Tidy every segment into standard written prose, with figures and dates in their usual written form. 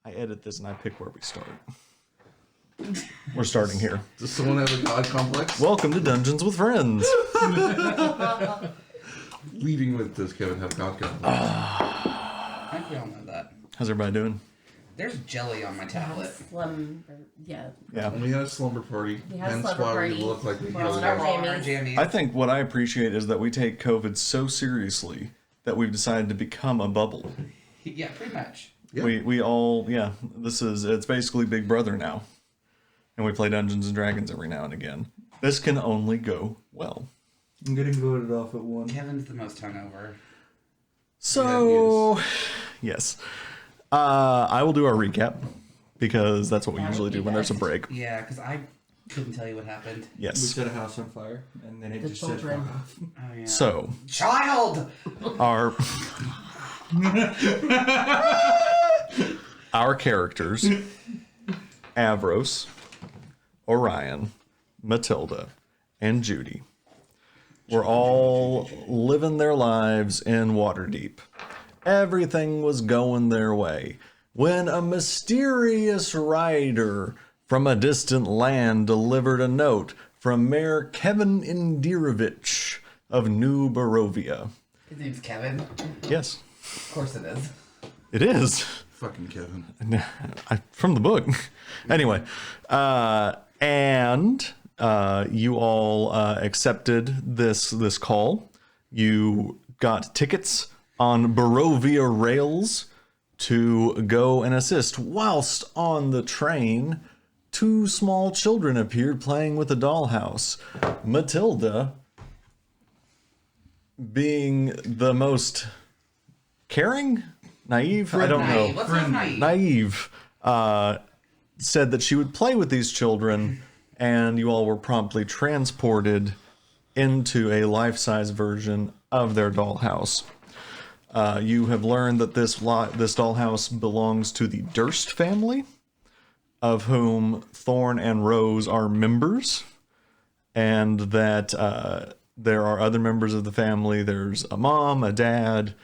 I edit this and I pick where we start. We're starting here. Does someone have a god complex? Welcome to Dungeons with Friends. Leading with, does Kevin have god complex? I think we all know that. How's everybody doing? There's jelly on my tablet. Yeah. We had a slumber party. We had a Hence slumber why party. we look like we We're on have our a jammies. I think what I appreciate is that we take COVID so seriously that we've decided to become a bubble. Yeah, pretty much. Yeah. We all, it's basically Big Brother now. And we play Dungeons and Dragons every now and again. This can only go well. I'm getting voted off at 1. Kevin's the most hungover. So, yes. I will do our recap because that's what we usually do when there's a break. Yeah, because I couldn't tell you what happened. We Yes. set a house on fire, and then it The just children. set off. Oh, yeah. So, Child! our characters, Avros, Orion, Matilda, and Judy, were all living their lives in Waterdeep. Everything was going their way when a mysterious rider from a distant land delivered a note from Mayor Kevin Indirovich of New Barovia. His name's Kevin. Yes, Of course it is. it is. Fucking Kevin. From the book. Anyway, and you all accepted this call. You got tickets on Barovia rails to go and assist. Whilst on the train, two small children appeared playing with a dollhouse. Matilda, being the most caring, naive, I don't know, What's up, naive? naive, said that she would play with these children, and you all were promptly transported into a life-size version of their dollhouse. You have learned that this dollhouse belongs to the Durst family, of whom Thorn and Rose are members, and that there are other members of the family. There's a mom, a dad,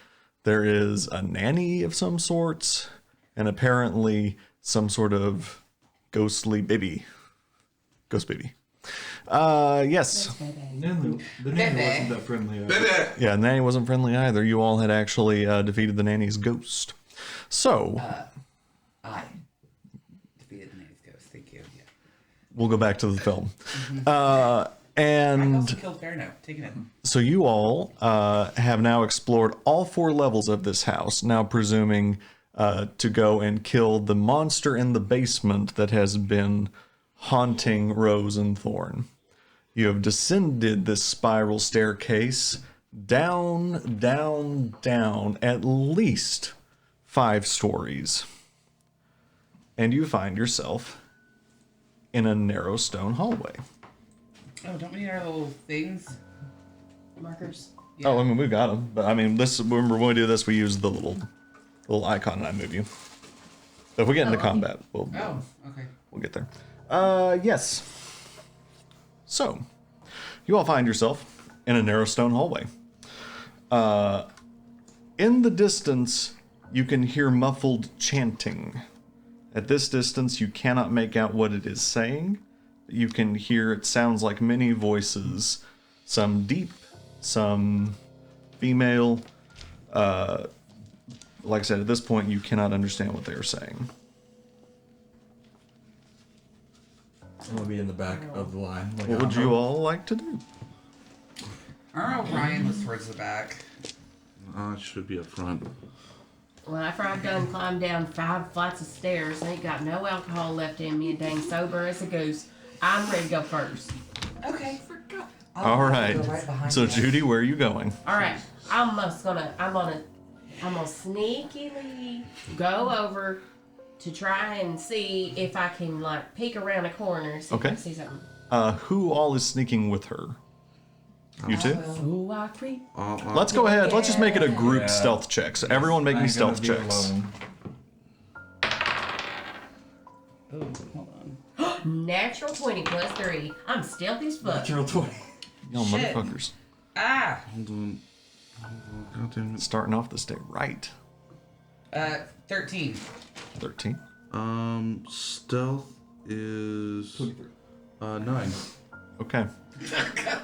there is a nanny of some sorts, and apparently some sort of ghostly baby. Ghost baby. Yes. The nanny wasn't that friendly. Either. Yeah, nanny wasn't friendly either. You all had actually defeated the nanny's ghost. So, I defeated the nanny's ghost. Thank you. Yeah. we'll go back to the film. I And also killed Verno. Taking it. so you all have now explored all 4 levels of this house, now presuming to go and kill the monster in the basement that has been haunting Rose and Thorn. You have descended this spiral staircase down, down, down, at least 5 stories. And you find yourself in a narrow stone hallway. Oh, don't we need our little things? Markers. Yeah. Oh, I mean, we got them. But I mean, remember when we do this, we use the little icon and I move you. So if we get into combat, we'll okay. get there. Yes. So, you all find yourself in a narrow stone hallway. In the distance, you can hear muffled chanting. At this distance, you cannot make out what it is saying. You can hear it sounds like many voices, some deep, some female. Like I said, at this point, you cannot understand what they are saying. I'm gonna be in the back of the line. Like, What would you all like to do? I don't know. Ryan was towards the back. It should be up front. Well, after I've done climbed down 5 flights of stairs, ain't got no alcohol left in me and dang sober as a goose, I'm ready to go first. Okay. Forgot. All right. So, Judy, where are you going? All right, I'm gonna sneakily go over to try and see if I can like peek around a corner, see if I Okay. can see something. Who all is sneaking with her? You two? Ooh, I creep. Let's go ahead. Let's just make it a group Yeah. stealth check. So everyone make I me ain't gonna stealth be checks. alone. Oh, hold on. Natural 20 plus 3. I'm stealthy as fuck. Natural 20. Y'all Shit. motherfuckers. Ah. Hold on. God damn it. Starting off this day right. 13. 13. Stealth is 9. Okay.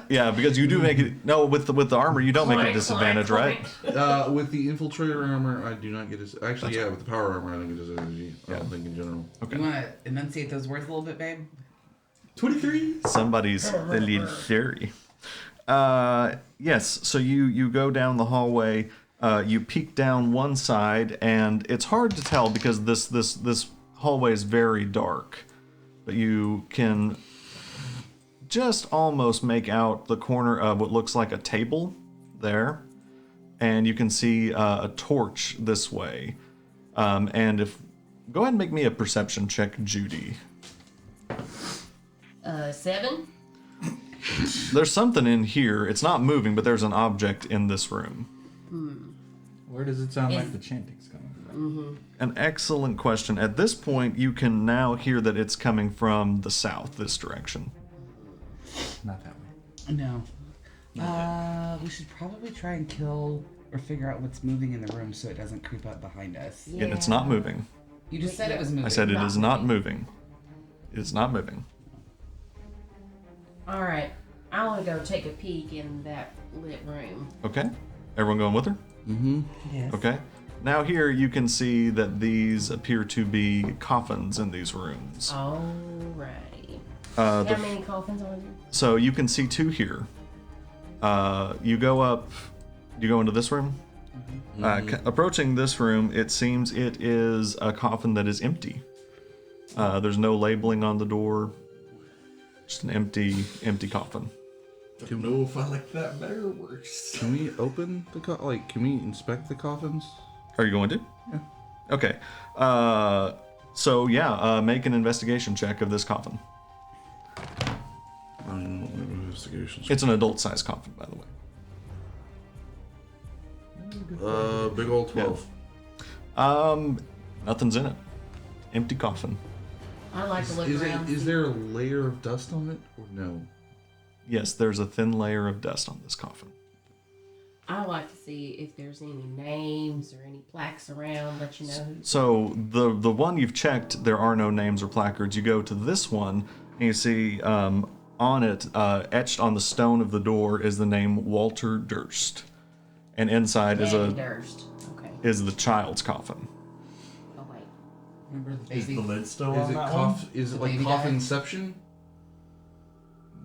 Yeah, because you do make it. No, with the armor, you don't make a disadvantage, right? With the infiltrator armor, I do not get his. Actually, yeah, with the power armor, I don't get his energy. I don't think in general. You want to enunciate those words a little bit, babe? 23. Somebody's a little theory. Yes. So you go down the hallway. You peek down one side, and it's hard to tell because this hallway is very dark, but you can just almost make out the corner of what looks like a table there, and you can see a torch this way. And go ahead and make me a perception check, Judy. 7. There's something in here. It's not moving, but there's an object in this room. Where does it sound like the chanting's coming from? An excellent question. At this point, you can now hear that it's coming from the south, this direction. Not that way. No. We should probably try and kill or figure out what's moving in the room so it doesn't creep up behind us. And it's not moving. You just said it was moving. I said it is not moving. It is not moving. All right. I want to go take a peek in that lit room. Okay. Everyone going with her? Yes. Okay. Now here you can see that these appear to be coffins in these rooms. Alrighty. Uh, How many coffins are there? So you can see 2 here. You go into this room. Approaching this room, it seems it is a coffin that is empty. There's no labeling on the door. Just an empty coffin. Don't know if I like that better or worse. Can we open the can we inspect the coffins? Are you going to? Yeah. Okay. Make an investigation check of this coffin. Investigations. It's an adult-sized coffin, by the way. Big old 12. Nothing's in it. Empty coffin. I like to look around. Is there a layer of dust on it or no? Yes, there's a thin layer of dust on this coffin. I like to see if there's any names or any plaques around. Let you know. So the one you've checked, there are no names or placards. You go to this one, and you see on it, etched on the stone of the door, is the name Walter Durst, and inside Durst. Okay. is the child's coffin. Oh wait. Remember the Is baby? the lid still Is on it that one? is it The like baby coffinception?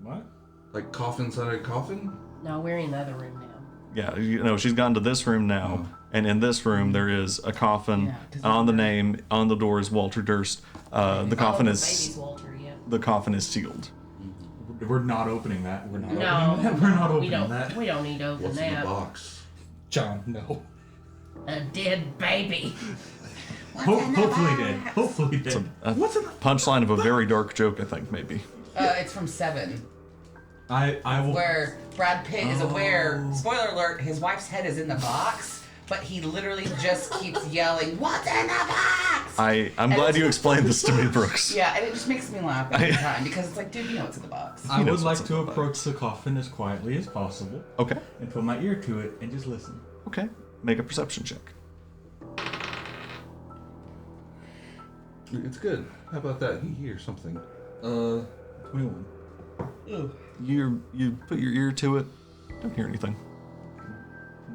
What? Like coffin inside a coffin? No, we're in the other room now. Yeah, she's gone to this room now, and in this room there is a coffin. Yeah, 'cause On the name on the door is Walter Durst. The coffin the is baby's Walter, yeah. the coffin is sealed. We're not opening that. We're not No, opening that. We're not we opening don't. that. We don't need to open What's in the that. box? John, no. A dead baby. Hopefully dead. Hopefully dead. A punchline of a very dark joke, I think, maybe. It's from 7, I will. where Brad Pitt is aware. Spoiler alert: his wife's head is in the box, but he literally just keeps yelling, "What's in the box?" I'm glad you explained this to me, Brooks. Yeah, and it just makes me laugh every time because it's like, dude, you know what's in the box. I would knows like what's to in the approach the coffin as quietly as possible Okay. and put my ear to it and just listen. Okay. Make a perception check. It's good. How about that? He hears something. 21. You put your ear to it. Don't hear anything.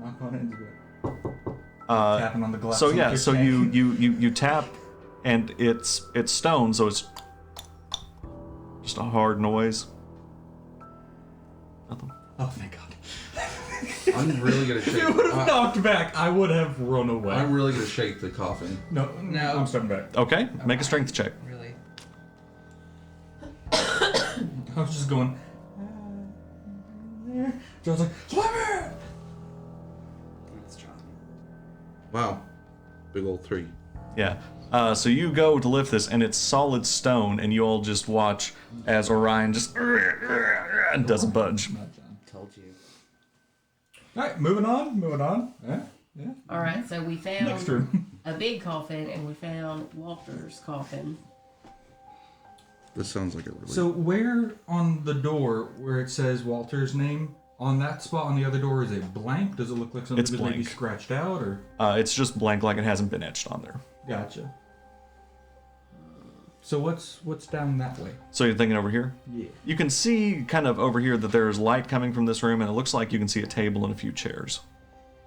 Knock on it and do it. Uh, Tapping on the glass. so on yeah, the so tank. you tap, and it's stone, so it's just a hard noise. Nothing. Oh, thank God. I'm really gonna If shake. it would have knocked back, I would have run away. I'm really gonna shake the coffin. No, No. I'm stepping back. Okay. Make a strength check. Really? I was just going. John's like, Slimmer! That's John. Wow. Big old 3. Yeah. So you go to lift this, and it's solid stone, and you all just watch as Orion just and doesn't budge. Not John. Told you. All right, moving on. Yeah. All right, so we Next found room. a big coffin and we found Walter's coffin. This sounds like a really. So where on the door where it says Walter's name, on that spot on the other door, is it blank? Does it look like something It's was maybe blank. scratched out or? It's just blank, like it hasn't been etched on there. Gotcha. So what's down that way? So you're thinking over here? Yeah. You can see kind of over here that there's light coming from this room, and it looks like you can see a table and a few chairs.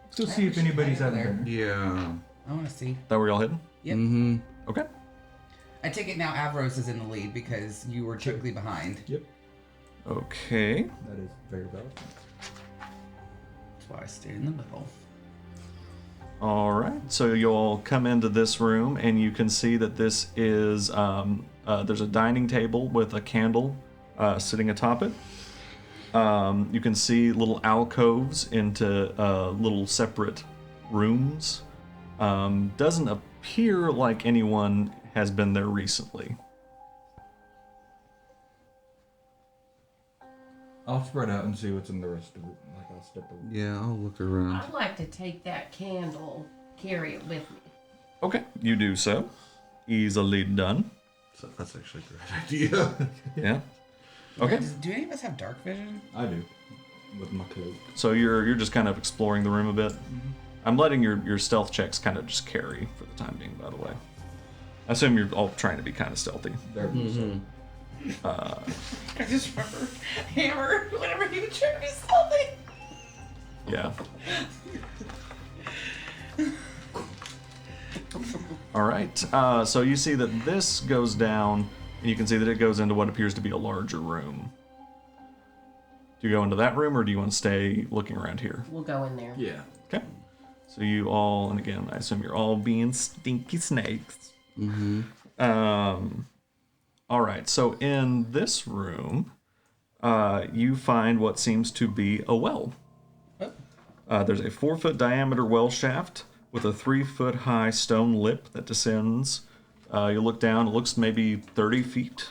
Let's go see if anybody's over having there. dinner. Yeah. I want to see. That where y'all hidden? Yep. Mm-hmm. Okay. I take it now Avros is in the lead because you were typically behind. Yep. Okay. That is very valid. That's why I stayed in the middle. All right. So you'll come into this room, and you can see that this is there's a dining table with a candle sitting atop it. You can see little alcoves into little separate rooms. Doesn't appear like anyone has been there recently. I'll spread out and see what's in the rest of it. Like I'll step over. Yeah, I'll look around. I'd like to take that candle, carry it with me. Okay, you do so. Easily done. So that's actually a great idea. Yeah. Okay. Do any of us have dark vision? I do. With my coat. So you're just kind of exploring the room a bit. I'm letting your stealth checks kind of just carry for the time being, by the way. I assume you're all trying to be kind of stealthy. There we go. I just remember Hammer whenever he would try to do something. Yeah. All right. So you see that this goes down, and you can see that it goes into what appears to be a larger room. Do you go into that room, or do you want to stay looking around here? We'll go in there. Yeah. Okay. So you all, and again, I assume you're all being stinky snakes. Mm-hmm. All right. So in this room, you find what seems to be a well. There's a 4-foot diameter well shaft with a 3-foot high stone lip that descends. You look down, it looks maybe 30 feet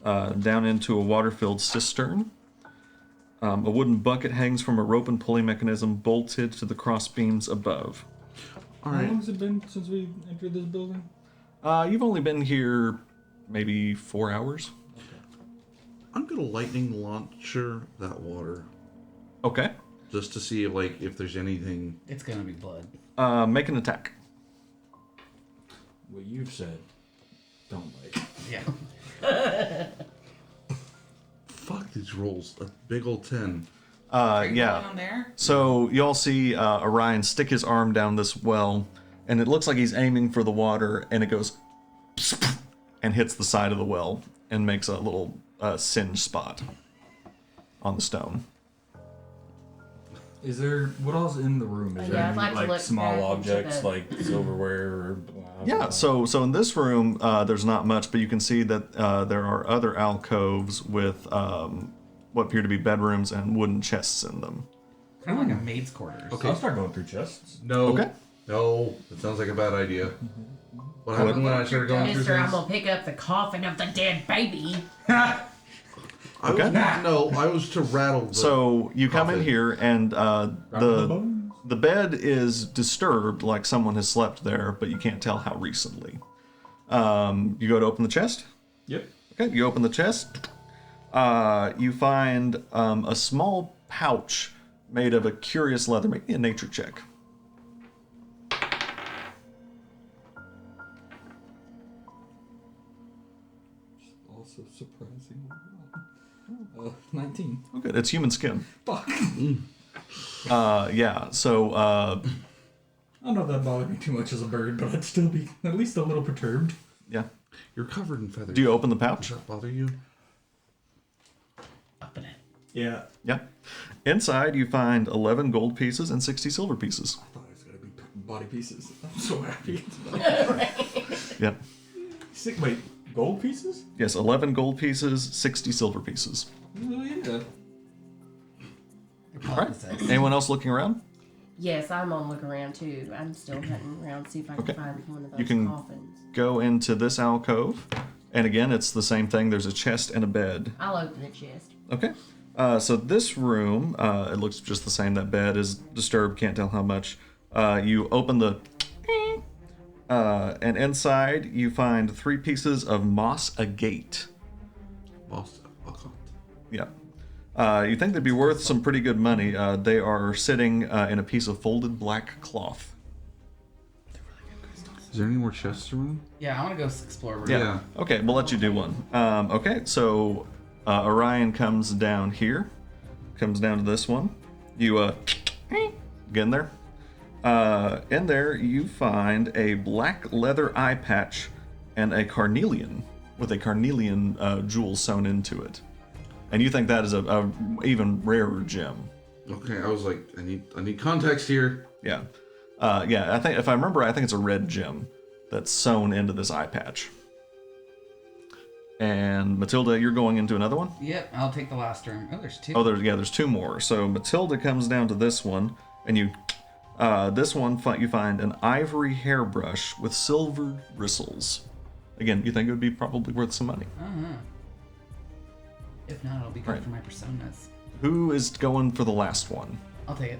down into a water-filled cistern. A wooden bucket hangs from a rope and pulley mechanism bolted to the cross beams above. All How right. long has it been since we entered this building? You've only been here maybe 4 hours. I'm gonna lightning launcher that water Okay. just to see if there's anything. It's gonna be blood. Make an attack. What you've said. Don't like. Yeah. Fuck these rolls. A big old 10. Are you Yeah. going on there? So you all see Orion stick his arm down this well, and it looks like he's aiming for the water, and it goes and hits the side of the well and makes a little singe spot on the stone. Is there what else in the room? Is there Yeah, I'd any, like to look small back into objects the- like silverware or blah, Yeah, blah. so in this room, there's not much, but you can see that there are other alcoves with what appear to be bedrooms and wooden chests in them. Kind of like a maid's quarters. Okay. I'll start going through chests. No. Okay. No. That sounds like a bad idea. What happened when I started going through Mister, I'm things? gonna pick up the coffin of the dead baby. I was, Okay. no, I was to rattle the... So you come in coffin. here, and the bones. the bed is disturbed, like someone has slept there, but you can't tell how recently. You go to open the chest. Yep. Okay, you open the chest. You find a small pouch made of a curious leather. Make me a nature check. Also surprising. 19. Oh, good. It's human skin. Fuck. Yeah. So I don't know if that bothered me too much as a bird, but I'd still be at least a little perturbed. yeah. You're covered in feathers. Do you open the Does pouch? that bother you? Open it. Yeah. Yeah. Inside, you find 11 gold pieces and 60 silver pieces. I thought it was gonna be body pieces. I'm so happy. Yep. Wait, gold pieces? Yes, 11 gold pieces, 60 silver pieces. Oh yeah. All right. Anyone else looking around? Yes, I'm on look around too. I'm still hunting around to see if I can Okay. find one of those You can- coffins. Go into this alcove. And again, it's the same thing. There's a chest and a bed. I'll open the chest. Okay. So this room, it looks just the same. That bed is disturbed. Can't tell how much. You open the... and inside, you find 3 pieces of moss agate. Lost a coat. Yeah. You think they'd be worth some pretty good money. They are sitting in a piece of folded black cloth. Is there any more chests around? Yeah, I want to go explore. Yeah. Yeah. Okay, we'll let you do one. Okay, so Orion comes down here. Comes down to this one. You get in there. In there, you find a black leather eye patch and a carnelian with a carnelian jewel sewn into it. And you think that is a even rarer gem. Okay, I was like, I need context here. Yeah. Yeah, I think if I remember, I think it's a red gem that's sewn into this eye patch. And Matilda, you're going into another one? Yep, I'll take the last room. Oh, there's 2. Oh, there's 2 more. So Matilda comes down to this one, and you, this one you find an ivory hairbrush with silver bristles. Again, you think it would be probably worth some money. If not, it'll be good Right. for my personas. Who is going for the last one? I'll take it.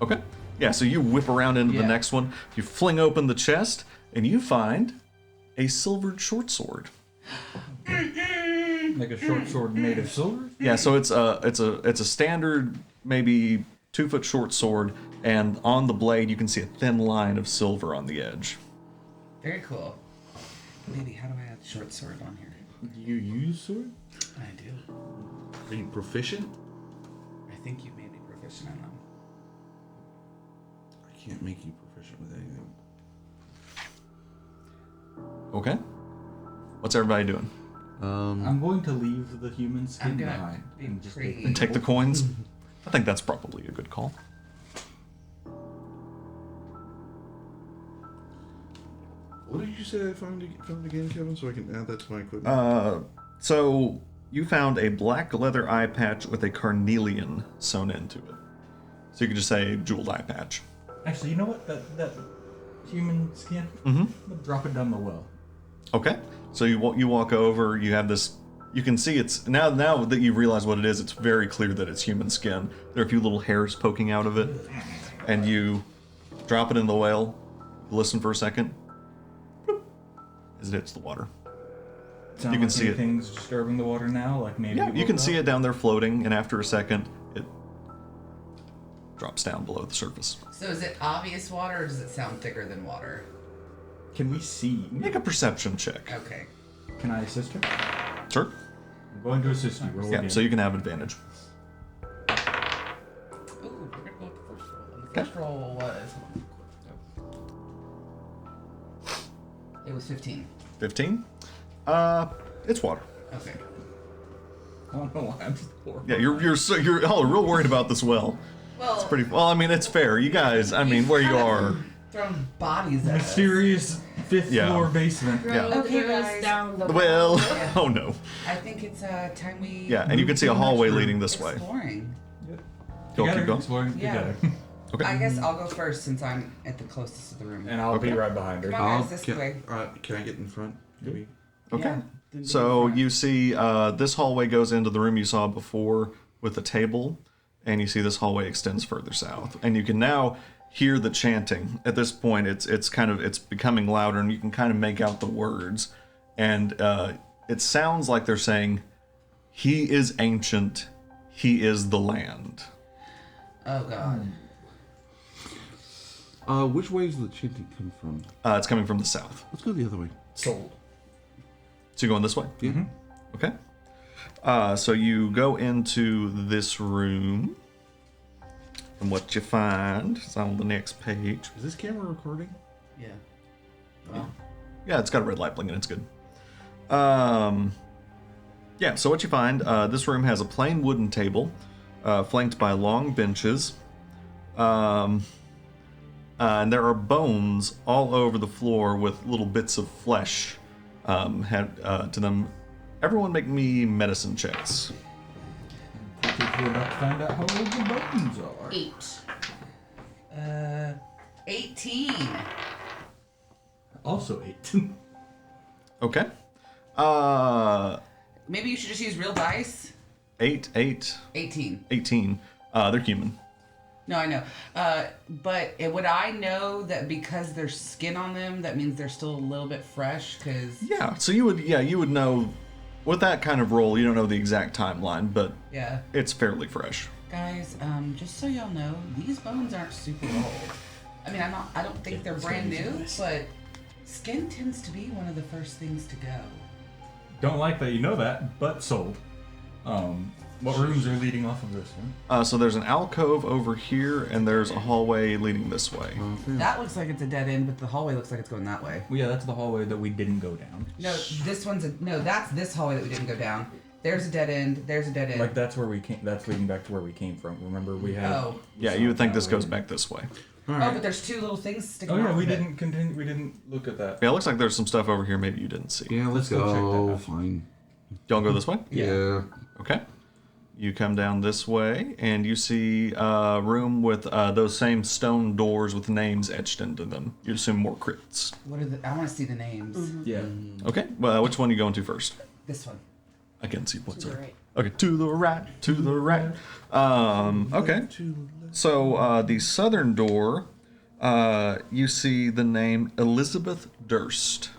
Okay. Yeah, so you whip around into the Yeah. next one. You fling open the chest, and you find a silvered short sword. Like a short sword made of silver? Yeah, so it's a standard maybe 2-foot short sword, and on the blade you can see a thin line of silver on the edge. Very cool. Maybe how do I add short sword on here? Do you use sword? I do. Are you proficient? I think you may be proficient in them. I can't make you proficient with anything. Okay. What's everybody doing? I'm going to leave the human skin I'm gonna behind be and just pretty- And take the coins? I think that's probably a good call. What did you say I found again, Kevin? So I can add that to my equipment. So you found a black leather eye patch with a carnelian sewn into it. So you could just say jeweled eye patch. Actually, you know what? That human skin. Drop it down the well. Okay. So you walk over. You have this. You can see it's now that you realize what it is. It's very clear that it's human skin. There are a few little hairs poking out of it, and you drop it in the well. Listen for a second. Bloop, as it hits the water. Sound You can like see it. anything's disturbing the water now. Like maybe. Yeah, you can see it down there floating, and after a second, it drops down below the surface. So is it obvious water or does it sound thicker than water? Can we see? Make a perception check. Okay. Can I assist her? Sure. I'm going to assist you. Roll Yeah, again. so you can have advantage. Ooh, we're gonna go with the first roll. And the first roll was. It was 15. 15. It's water. Okay. I don't know why I'm just poor. Yeah, you're all real worried about this well. Well, It's pretty. Well, I mean, it's fair. You guys, I mean, where you are. Throwing bodies at us. Mysterious fifth Yeah. floor basement. Yeah. Okay, guys. Down the Well, Yeah. oh no. I think it's time we. Yeah, and you can see a hallway leading this way. Exploring. Go, keep going. Exploring Yeah. together. Okay. I guess I'll go first since I'm at the closest to the room. And I'll be Okay. right behind her. Come on, guys, this can, way. can I get in front? Maybe. Okay. Yeah, then do So the you see this hallway goes into the room you saw before with the table, and you see this hallway extends further south. And you can now hear the chanting. At this point, it's becoming louder, and you can kind of make out the words. And it sounds like they're saying, "He is ancient. He is the land." Oh god. Which way is the chanting come from? It's coming from the south. Let's go the other way. Sold. So you're going this way? Yeah. Okay. So you go into this room, and what you find is on the next page. Is this camera recording? Yeah. Well, Yeah, it's got a red light blinking. It's good. Yeah, so what you find, this room has a plain wooden table, flanked by long benches. And there are bones all over the floor with little bits of flesh to them. Everyone make me medicine checks. We're about to find out how old the bones are. 8. 18. Also 8. Okay. Maybe you should just use real dice. 8, 18. 18. They're human. No, I know. But would I know that because there's skin on them, that means they're still a little bit fresh? Because Yeah, so you would know, with that kind of roll, you don't know the exact timeline, but yeah, it's fairly fresh. guys. Just so y'all know, these bones aren't super old. I mean, I don't think they're brand new, but skin tends to be one of the first things to go. Don't like that you know that, but sold. What rooms are leading off of this one? So there's an alcove over here, and there's a hallway leading this way. That looks like it's a dead end, but the hallway looks like it's going that way. Well, yeah, that's the hallway that we didn't go down. No, that's this hallway that we didn't go down. There's a dead end. There's a dead end. Like that's where we came. That's leading back to where we came from. Remember we had. Oh. Yeah, you would think this goes back this way. All Oh, right. but there's two little things sticking Oh out. yeah, we of it. didn't continue. We didn't look at that. Yeah, it looks like there's some stuff over here maybe you didn't see. Yeah, let's go check that go. out. Fine. Y'all go this way? Yeah. Okay. You come down this way, and you see a room with those same stone doors with names etched into them. You assume more crypts. What are the? I want to see the names. Yeah. Okay, well, which one are you going to first? This one. I can see what's To the there. right. Okay, to the right, to the right. Okay, so the southern door, you see the name Elizabeth Durst.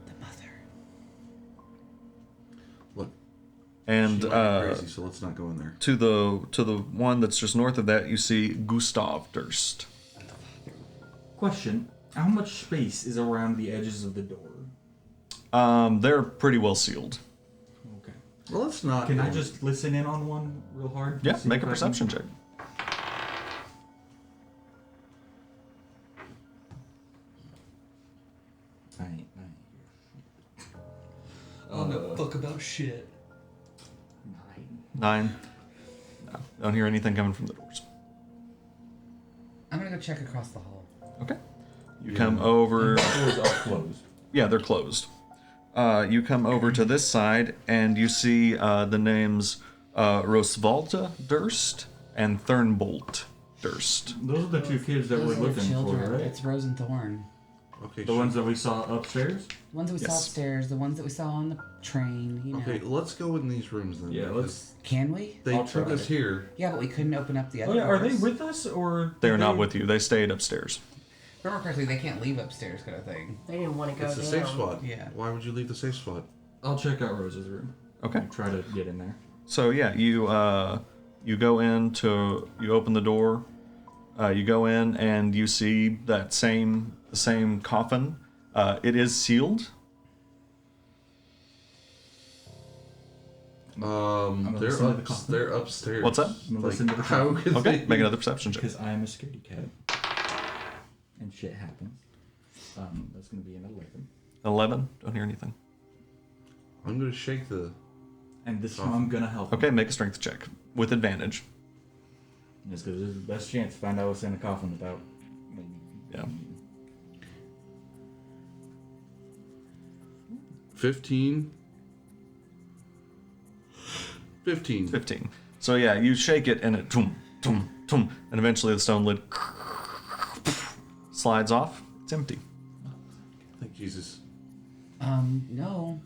The mother. Look. And She might be crazy, so let's not go in there. to the one that's just north of that, you see Gustav Durst. Question: how much space is around the edges of the door? They're pretty well sealed. Okay. Well, let's not. Can I just listen in on one real hard? Yeah, See make a if I perception can- check. I ain't here. Oh no, fuck about shit. 9. 9. No, don't hear anything coming from the doors. I'm gonna go check across the hall. Okay. You come over. The doors are closed. Yeah, they're closed. You come over to this side, and you see the names Rosvalda Durst and Thurnbolt Durst. Those are the two kids that Those we're are the looking for, children. right? It's Rose and Thorn. Okay. The ones that we saw upstairs? The ones that we saw Yes. upstairs, the ones that we saw on the train, you know. Okay, let's go in these rooms then. Yeah, because let's. Can we? They I'll took try. us here. Yeah, but we couldn't open up the other Oh yeah, are they doors. with us or? They are did not with you. They stayed upstairs. If I remember correctly, they can't leave upstairs kind of thing. They didn't want to go It's a down. safe spot. Yeah. Why would you leave the safe spot? I'll check out Rose's room. Okay. Try to get in there. So yeah, you go in to you open the door. You go in and you see that same coffin. It is sealed. gonna They're listen to the coffin. they're upstairs. What's that? I'm gonna listen to the how coffin. could Okay, they- make another perception check. Because I am a scaredy cat. And shit happens. That's gonna be an 11. 11. Don't hear anything. I'm gonna shake the. And this time I'm gonna help. Okay, make a strength check with advantage. Just because this is the best chance to find out what's in a coffin without. Yeah. 15. 15. 15. So yeah, you shake it and it tum tum tum, and eventually the stone lid slides off. It's empty. Thank Jesus. No.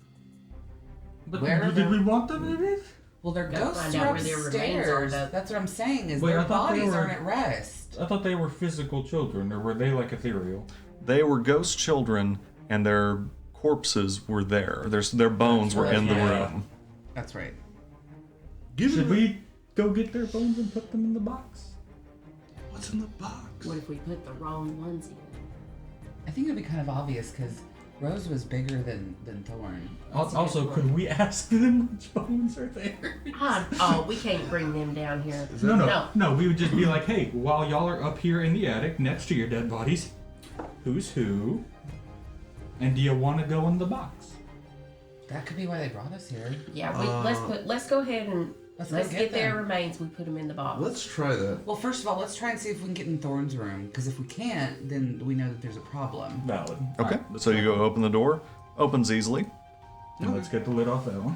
But Where are did we the- want them in it? Well, their Gotta ghosts find are out where their remains are, upstairs. though. That's what I'm saying. Is Wait, their I thought they bodies were- aren't at rest. I thought they were physical children, or were they like ethereal? They were ghost children, and their corpses were there. Their bones were in the Yeah. room. That's right. Should we go get their bones and put them in the box? What's in the box? What if we put the wrong ones in? I think it'd be kind of obvious because Rose was bigger than Thorn. Also, could we ask them which bones are there? Oh, we can't bring them down here. No. We would just be like, hey, while y'all are up here in the attic next to your dead bodies, who's who? And do you want to go in the box? That could be why they brought us here. Yeah, let's go ahead and Let's let's go get get their them. remains. We put them in the box. Let's try that. Well, first of all, let's try and see if we can get in Thorn's room. Because if we can't, then we know that there's a problem. Valid. Okay, Alright, so you go open the door. Opens easily. and let's get the lid off that one.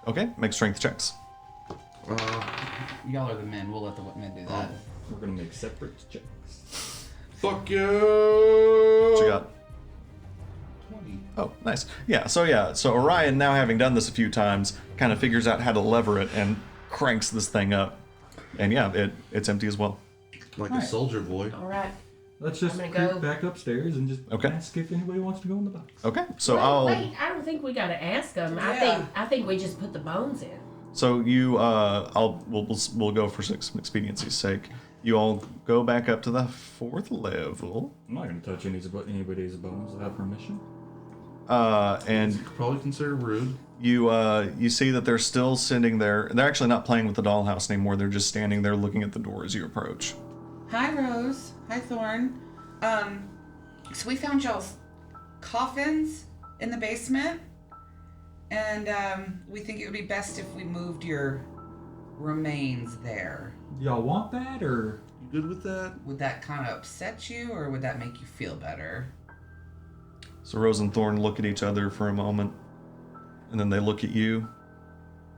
Okay, make strength checks. Y'all are the men. We'll let the men do that. We're gonna make separate checks. Fuck you! What you got? 20. Oh, nice. So Orion, now having done this a few times, kind of figures out how to lever it and cranks this thing up. And yeah, it's empty as well. Like a soldier boy. All right. Let's just I'm creep gonna go. back upstairs and just Okay. ask if anybody wants to go in the box. Okay, so Wait, I don't think we gotta ask them. Yeah. I think we just put the bones in. So you, we'll go for expediency's sake. You all go back up to the 4th level, I'm not gonna touch anybody's bones without permission. and Probably considered rude. you see that they're still sitting there. They're actually not playing with the dollhouse anymore. They're just standing there looking at the door as you approach. Hi, Rose. Hi, Thorn. So we found y'all's coffins in the basement, and we think it would be best if we moved your remains there. Y'all want that, or You good with that? Would that kind of upset you, or would that make you feel better? So Rose and Thorn look at each other for a moment, and then they look at you,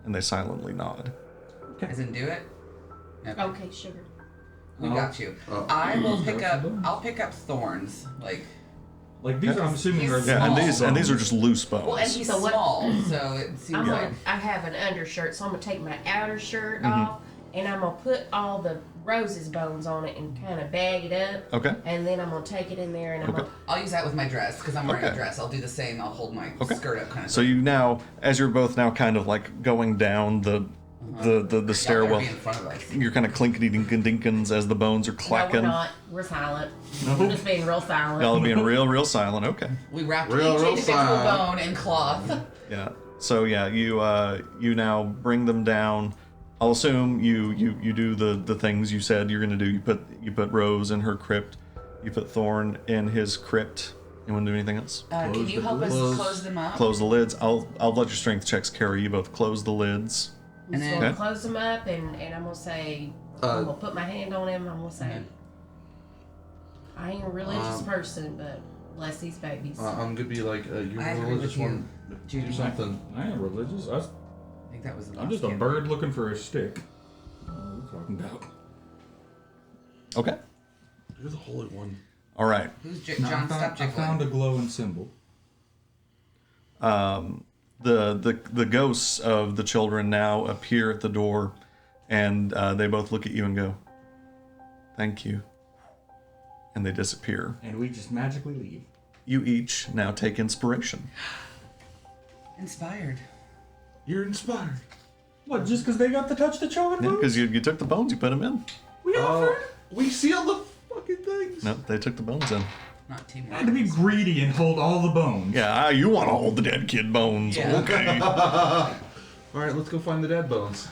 and they silently nod. As in, do it. Okay. Okay, sugar. We got you. I will pick up. I'll pick up Thorns. Like, these? I'm assuming are He's the Yeah, and Small. these are just loose bones. well, and he's So what- small, so it seems like. I have an undershirt, so I'm gonna take my outer shirt Mm-hmm. off, and I'm gonna put all the Rose's bones on it and kind of bag it up. Okay. And then I'm gonna take it in there and I'm Okay. gonna. I'll use that with my dress because I'm wearing Okay. a dress. I'll do the same. I'll hold my Okay. skirt up, kind of. So you now, as you're both now kind of like going down the stairwell, Be in front of us. you're kind of clinkety dinkins as the bones are No, we're clacking. not. We're silent. We're just being real silent. Y'all are being real silent. Okay. We wrap Real each individual silent. bone in cloth. Yeah. So yeah, you now bring them down. I'll assume you do the things you said you're gonna do. You put Rose in her crypt. You put Thorn in his crypt. You want to do anything else? Can you help us close them up? Close the lids. I'll let your strength checks carry you both. Close the lids. I'm And just then- gonna Okay. close them up, and I'm gonna say, I'm gonna put my hand on him. I'm gonna say, I ain't a religious person, but bless these babies. I'm gonna be like, you're I a agree religious with you, one. Judy. Do something. I ain't religious. I think that was the I'm last just a kid. bird looking for a stick. What are you talking about? Okay. You're the holy one. All right. Who's No, John? Stop I found a jiggling. glowing symbol. The ghosts of the children now appear at the door, and they both look at you and go, "Thank you," and they disappear. And we just magically leave. You each now take inspiration. Inspired. You're inspired. What, just because they got to touch the children? Yeah, because you took the bones, you put them in. We offered? We sealed the fucking things. No, they took the bones in. Not teamwork. I had to be greedy and hold all the bones. Yeah, you want to hold the dead kid bones. Yeah. Okay. All right, let's go find the dead bones.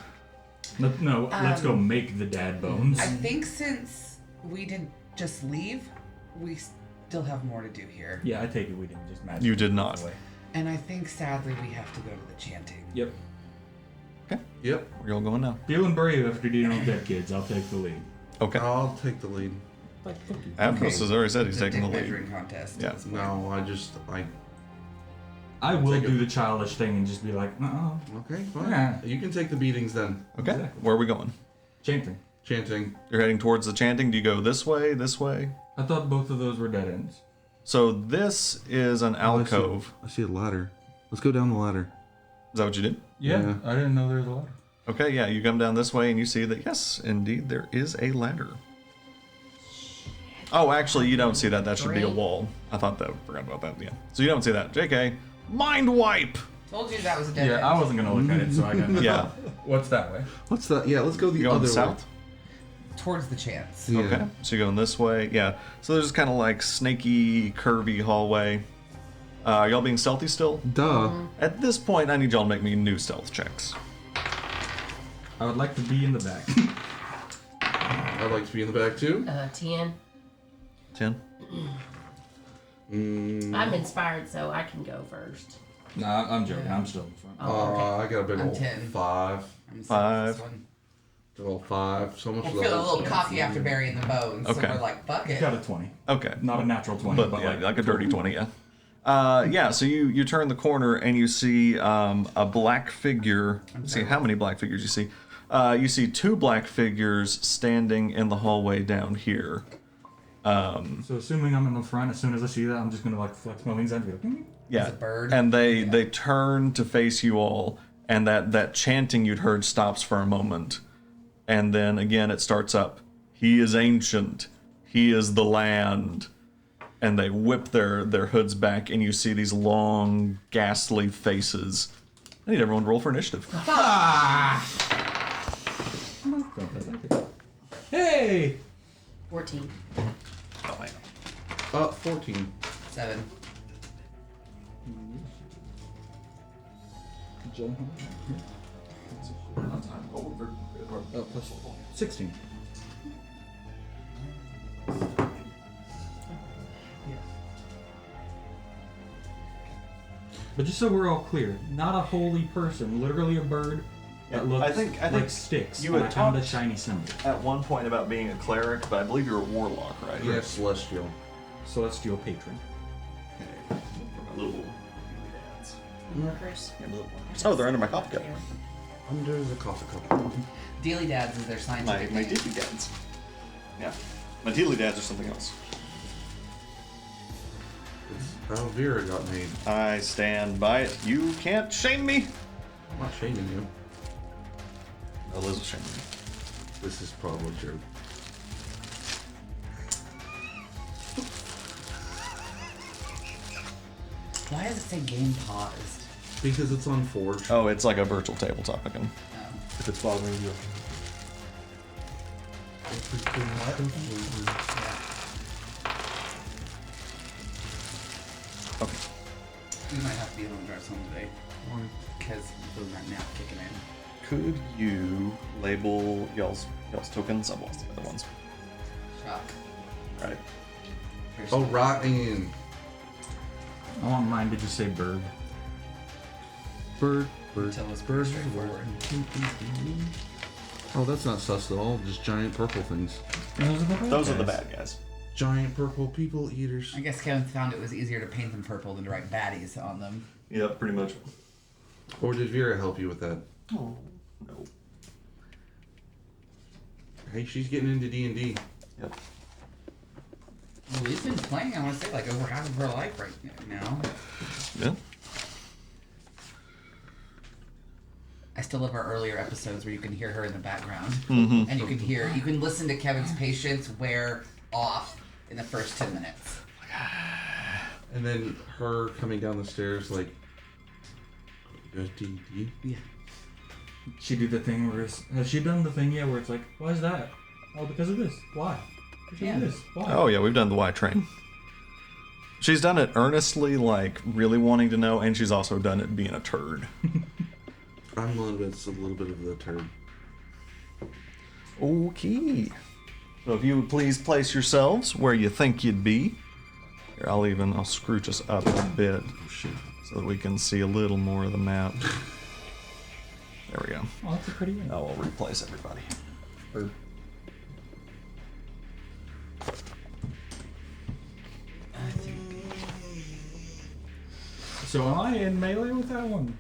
No, let's go make the dad bones. I think since we didn't just leave, we still have more to do here. Yeah, I take it we didn't just magically You did not. away. And I think sadly we have to go to the chanting. Yep. Okay, Yep. where y'all going now? Feeling brave after dealing with dead kids. I'll take the lead. Okay. I'll take the lead. Atmos has already said he's It's a taking the dick lead. measuring contest. Yeah. at this point. No, I will Take it. do the childish thing and just be like, Okay, fine. Yeah. You can take the beatings then. Okay, Exactly. where are we going? chanting. Chanting. You're heading towards the chanting. Do you go this way, this way? I thought both of those were dead ends. So this is an alcove. I see a ladder. Let's go down the ladder. Is that what you did? Yeah. I didn't know there was a ladder. Okay, yeah, you come down this way and you see that, yes, indeed, there is a ladder. Oh, actually, you don't see that. That should be a wall. I thought that. Forgot about that. Yeah. So you don't see that. JK. Mind wipe! Told you that was a dead end. Yeah, I wasn't gonna look at it, so I got. Yeah. What's that way? What's that? Yeah, let's go the You going other south? Towards the chants. way. Yeah. Okay. So you're going this way. Yeah. So there's kind of like snaky, curvy hallway. Y'all being stealthy still? Duh. At this point, I need y'all to make me new stealth checks. I would like to be in the back. I'd like to be in the back too. 10. 10. I'm inspired, so I can go first. Nah, I'm joking. I'm still in front. Oh, okay. I got a big I'm old 10. 5. I'm 5. this one. Big old 5. So much We'll for feel a the little whole cocky after burying the bones, Okay. so we're like, fuck it. Got a 20. Okay. Not a natural 20, But but, yeah, like a dirty 20, yeah. Yeah, so you turn the corner and you see a black figure. Let's see how many black figures you see. You see 2 black figures standing in the hallway down here. So assuming I'm in the front, as soon as I see that, I'm just gonna like flex my wings and be like, Yeah, As a bird? and they turn to face you all, and that chanting you'd heard stops for a moment, and then again it starts up. He is ancient. He is the land. And they whip their hoods back, and you see these long, ghastly faces. I need everyone to roll for initiative. hey! 14. 14. 7. Plus 16. But just so we're all clear, not a holy person, literally a bird Yeah, that looks I think like sticks. you and had I found a talked- shiny symbol. At one point about being a cleric, but I believe you're a warlock, right? Yeah, celestial. Celestial patron. Okay. Little Workers. Oh, they're under my coffee cup. Under the coffee cup. Dealy Dads is their My scientific name. Dealy Dads. Yeah. My Dealy Dads are something else. It's how Vera got made. I stand by it. You can't shame me. I'm not shaming you. Oh, Liz was shaming me. This is probably true. Why does it say game paused? Because it's on Forge. Oh, it's like a virtual tabletop again. If it's bothering you. Okay. We might have Deal and drives home today because of that nap kicking in. Could you label y'all's tokens? I've lost the other ones. Shock. Right. Oh, rotten. I want mine to just say bird. Bird. Tell us pretty straightforward. Oh, that's not sus at all. Just giant purple things. Those are the bad guys. Giant purple people eaters. I guess Kevin found it was easier to paint them purple than to write baddies on them. Yep, pretty much. Or did Vera help you with that? Oh, no. Hey, she's getting into D&D. Yep. Well, we've been playing, I want to say, like over half of her life right now. Yeah. I still love our earlier episodes where you can hear her in the background. Mm-hmm. And you can listen to Kevin's patience wear off in the first 10 minutes. And then her coming down the stairs like, you guys D&D? Yeah. She do the thing where has she done the thing yet where it's like, why is that? Oh, because of this. Why? Because Yeah. of this. Why? Oh yeah, we've done the Y train. She's done it earnestly, like really wanting to know, and she's also done it being a turd. I'm a little bit of the turd. Okay. So if you would please place yourselves where you think you'd be. Here, I'll scrooch us up a bit so that we can see a little more of the map. There we go. Oh, that's a pretty one. Now we'll replace everybody. Bird. So am I in melee with that one?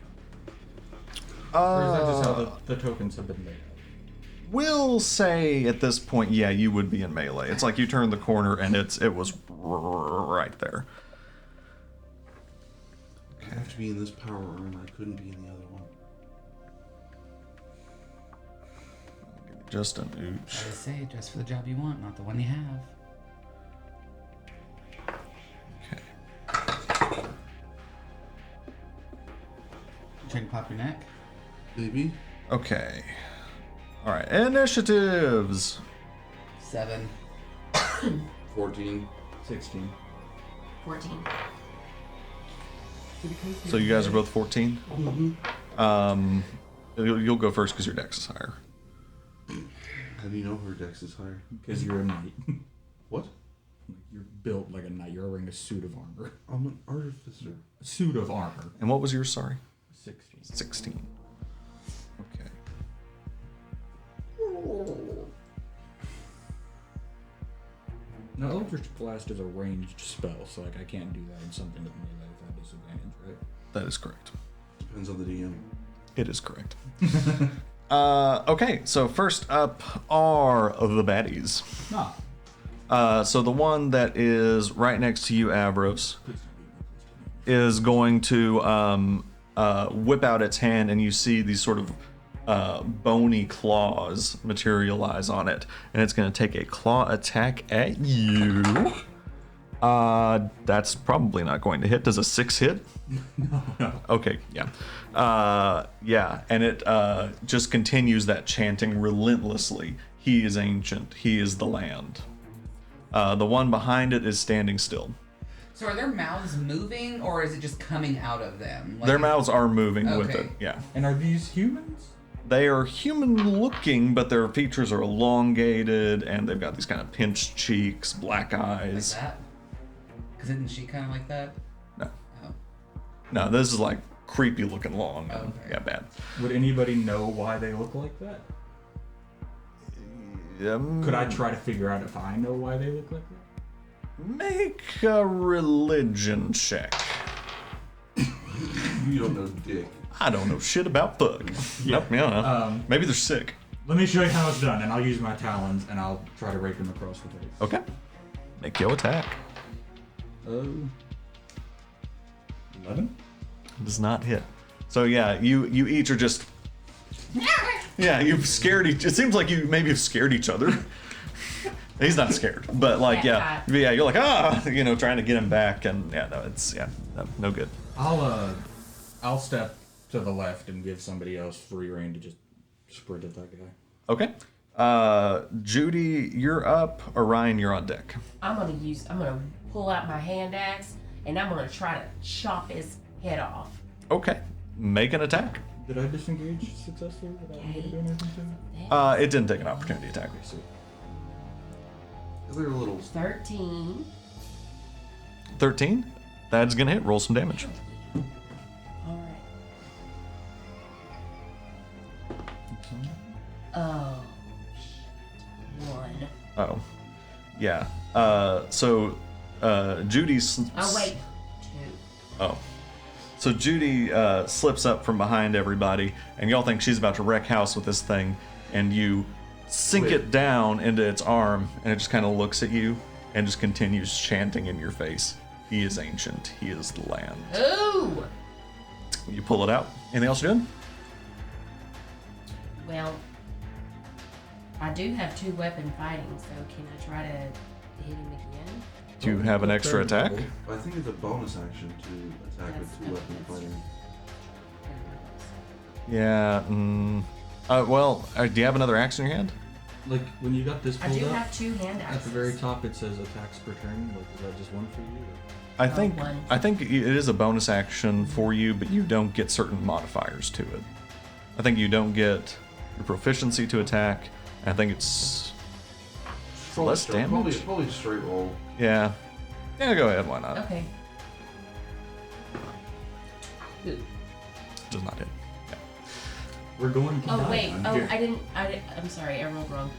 Or is that just how the tokens have been made? We'll say at this point, yeah, you would be in melee. It's like you turn the corner and it was right there. I have to be in this power armor. I couldn't be in the other one. Just an ooch. I say, dress for the job you want, not the one you have. Okay. Trying to pop your neck? Maybe? Okay. All right. Initiatives. 7. 14. 16. 14. So you guys are both 14. Mm-hmm. You'll go first because your dex is higher. How do you know her dex is higher? Because you're a knight. What? You're built like a knight. You're wearing a suit of armor. I'm an artificer. A suit of armor. And what was yours? Sorry. 16. 16. Okay. Now, Eldritch Blast is a ranged spell, so like I can't do that in something with melee without disadvantage, right? That is correct. Depends on the DM. It is correct. Okay, so first up are the baddies. Nah. So the one that is right next to you, Avros, is going to whip out its hand, and you see these sort of bony claws materialize on it, and it's going to take a claw attack at you. That's probably not going to hit. Does a 6 hit? No. Okay, yeah. Yeah, and it just continues that chanting relentlessly. He is ancient. He is the land. The one behind it is standing still. So are their mouths moving, or is it just coming out of them? Like, Their mouths are moving with Okay. it, yeah. And are these humans? They are human looking, but their features are elongated, and they've got these kind of pinched cheeks, black like eyes. that? Because isn't she kind of like that? No. Oh. No, this is like creepy looking long. And, Okay. yeah, bad. Would anybody know why they look like that? Could I try to figure out if I know why they look like that? Make a religion check. You don't know dick. I don't know shit about bugs. Yeah. Nope, yeah. Maybe they're sick. Let me show you how it's done, and I'll use my talons, and I'll try to rake them across the face. Okay. Make your attack. 11? Does not hit. So yeah, you each are just. Yeah, you've scared each. It seems like you maybe have scared each other. He's not scared, but like yeah, you're like trying to get him back, and no good. I'll step to the left and give somebody else free reign to just sprint at that guy. Okay. Judy, you're up. Orion, you're on deck. I'm gonna pull out my hand axe and I'm gonna try to chop his head off. Okay. Make an attack. Did I disengage successfully without anybody doing anything to me? It didn't take an opportunity attack. They're little. 13. 13. That's gonna hit. Roll some damage. All right. Oh, shit. 1. Oh. Yeah. So Judy's. Oh, wait. 2. Oh. So Judy slips up from behind everybody, and y'all think she's about to wreck house with this thing, and you sink it down into its arm, and it just kind of looks at you and just continues chanting in your face. He is ancient. He is the land. Ooh! You pull it out. Anything else you're doing? Well, I do have 2 weapon fighting, so can I try to hit him again? Do you have an extra attack? I think it's a bonus action to attack with 2 weapon fighting. Yeah. Do you have another axe in your hand? Like when you got this I pulled do up, have 2 hand axes. at the very top it says attacks per turn. Like, is that just one for you? I think one. I think it is a bonus action for you, but you don't get certain modifiers to it. I think you don't get your proficiency to attack. I think it's less damage. Probably straight roll. Yeah. Yeah, go ahead. Why not? Okay. Ooh. Does not hit. Yeah. We're going to Oh, die wait. down Oh, here. I'm sorry. I rolled wrong.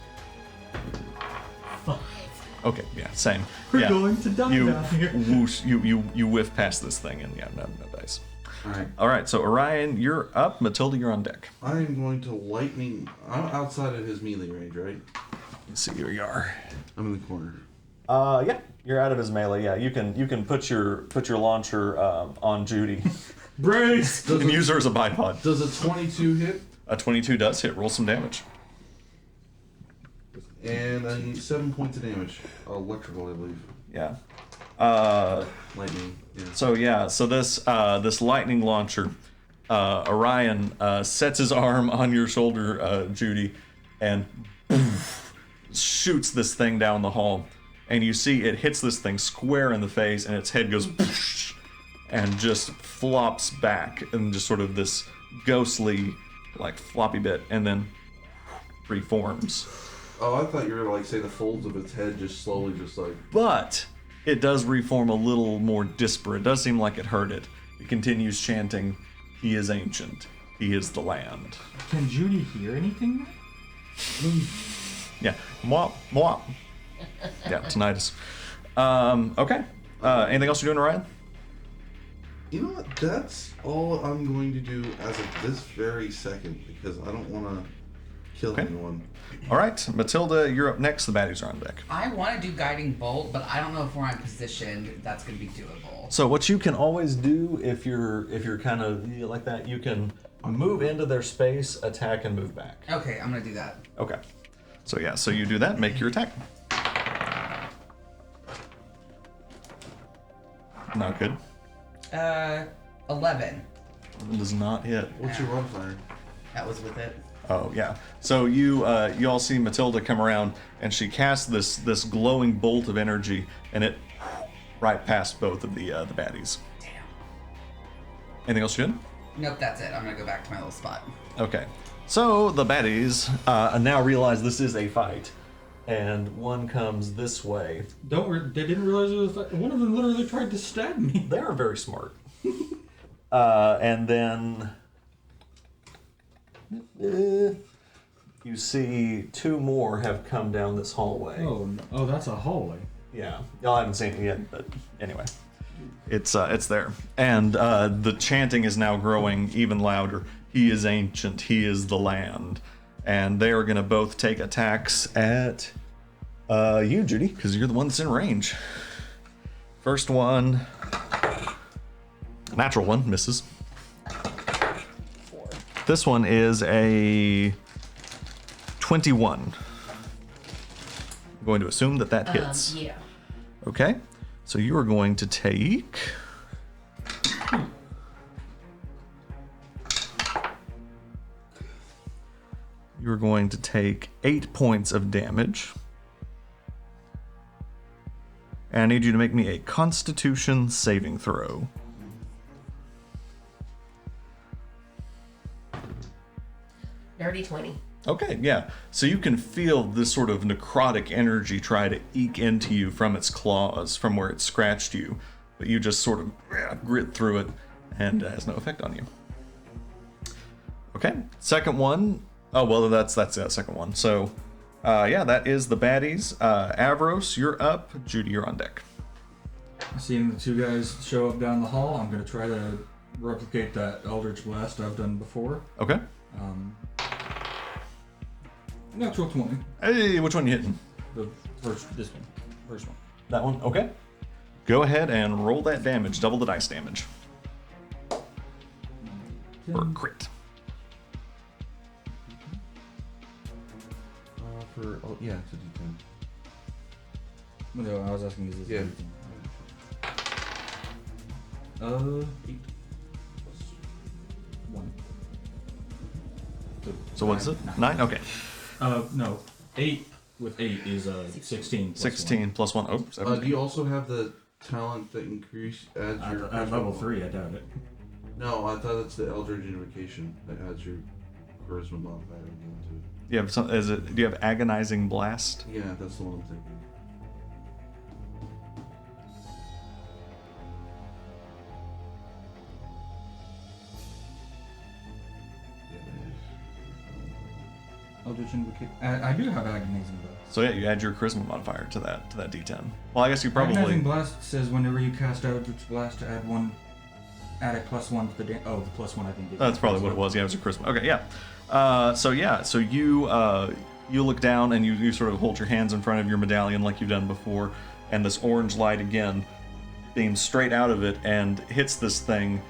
Okay. Yeah. Same. We're yeah. going to die You down here. whoosh. You whiff past this thing, and yeah, no dice. Alright. All right. So Orion, you're up. Matilda, you're on deck. I am going to lightning. I'm outside of his melee range, right? Let's see where you are. I'm in the corner. Yeah, you're out of his melee. Yeah, you can put your launcher on Judy Brace! and use her as a bipod. Does a 22 hit? A 22 does hit. Roll some damage. And I need 7 points of damage. Electrical, I believe. Yeah. Lightning. Yeah. So this lightning launcher, Orion sets his arm on your shoulder, Judy, and shoots this thing down the hall. And you see it hits this thing square in the face, and its head goes and just flops back, and just sort of this ghostly, like floppy bit, and then reforms. Oh, I thought you were like say the folds of its head just slowly, just like. But it does reform a little more disparate. It does seem like it hurt it. It continues chanting, "He is ancient. He is the land." Can Judy hear anything? Yeah. Mwah, mwah. Yeah, tinnitus. Okay. Anything else you're doing, Ryan? You know what? That's all I'm going to do as of this very second because I don't want to kill anyone. All right, Matilda, you're up next. The baddies are on deck. I want to do guiding bolt, but I don't know if where I'm positioned that's going to be doable. So what you can always do if you're kind of like that, you can move into their space, attack, and move back. Okay, I'm going to do that. Okay. So yeah, so you do that. Make your attack. Not good. 11. It does not hit. What's your modifier? That was with it. Oh yeah. So you all see Matilda come around, and she casts this glowing bolt of energy, and it right past both of the baddies. Damn. Anything else you did? Nope, that's it. I'm going to go back to my little spot. Okay. So the baddies now realize this is a fight, and one comes this way. They didn't realize it was like, one of them literally tried to stab me. They are very smart. And then you see 2 more have come down this hallway. Oh, that's a hallway. Yeah, y'all haven't seen it yet, but anyway, it's there, and the chanting is now growing even louder. He is ancient. He is the land, and they are gonna both take attacks at you, Judy, because you're the one that's in range. First one, natural one, misses. 4. This one is a 21. I'm going to assume that hits. Yeah. Okay, so you are going to take. You're going to take 8 points of damage. And I need you to make me a Constitution saving throw. Dirty 20. Okay, yeah. So you can feel this sort of necrotic energy try to eke into you from its claws, from where it scratched you. But you just sort of grit through it, and it has no effect on you. Okay, second one. Oh, well, that's the second one. So, yeah, that is the baddies. Avros, you're up. Judy, you're on deck. Seeing the two guys show up down the hall, I'm going to try to replicate that Eldritch Blast I've done before. Okay. Natural 20. Hey, which one you hitting? First one. That one? Okay. Go ahead and roll that damage. Double the dice damage. For a crit. Yeah, it's a D10. No, I was asking, is this Yeah. 8 plus 1. So what's it? 9? Okay. No. 8 with 8 is 16. Plus 16 plus 1. Oh, Do 17. you also have the talent that adds One. your... At level 3, I doubt it. No, I thought that's the Eldritch Invocation that adds your charisma modifier again to it. Do you have some? Do you have agonizing blast? Yeah, that's the one I'm thinking. Eldritch Invocation. I do have Agonizing Blast. So yeah, you add your charisma modifier to that D10. Well, I guess you probably. Agonizing Blast says whenever you cast Eldritch Blast, add a +1 to the the +1 I think. That's probably what it was. Yeah, it was a charisma. Okay, yeah. So you look down and you sort of hold your hands in front of your medallion like you've done before, and this orange light again beams straight out of it and hits this thing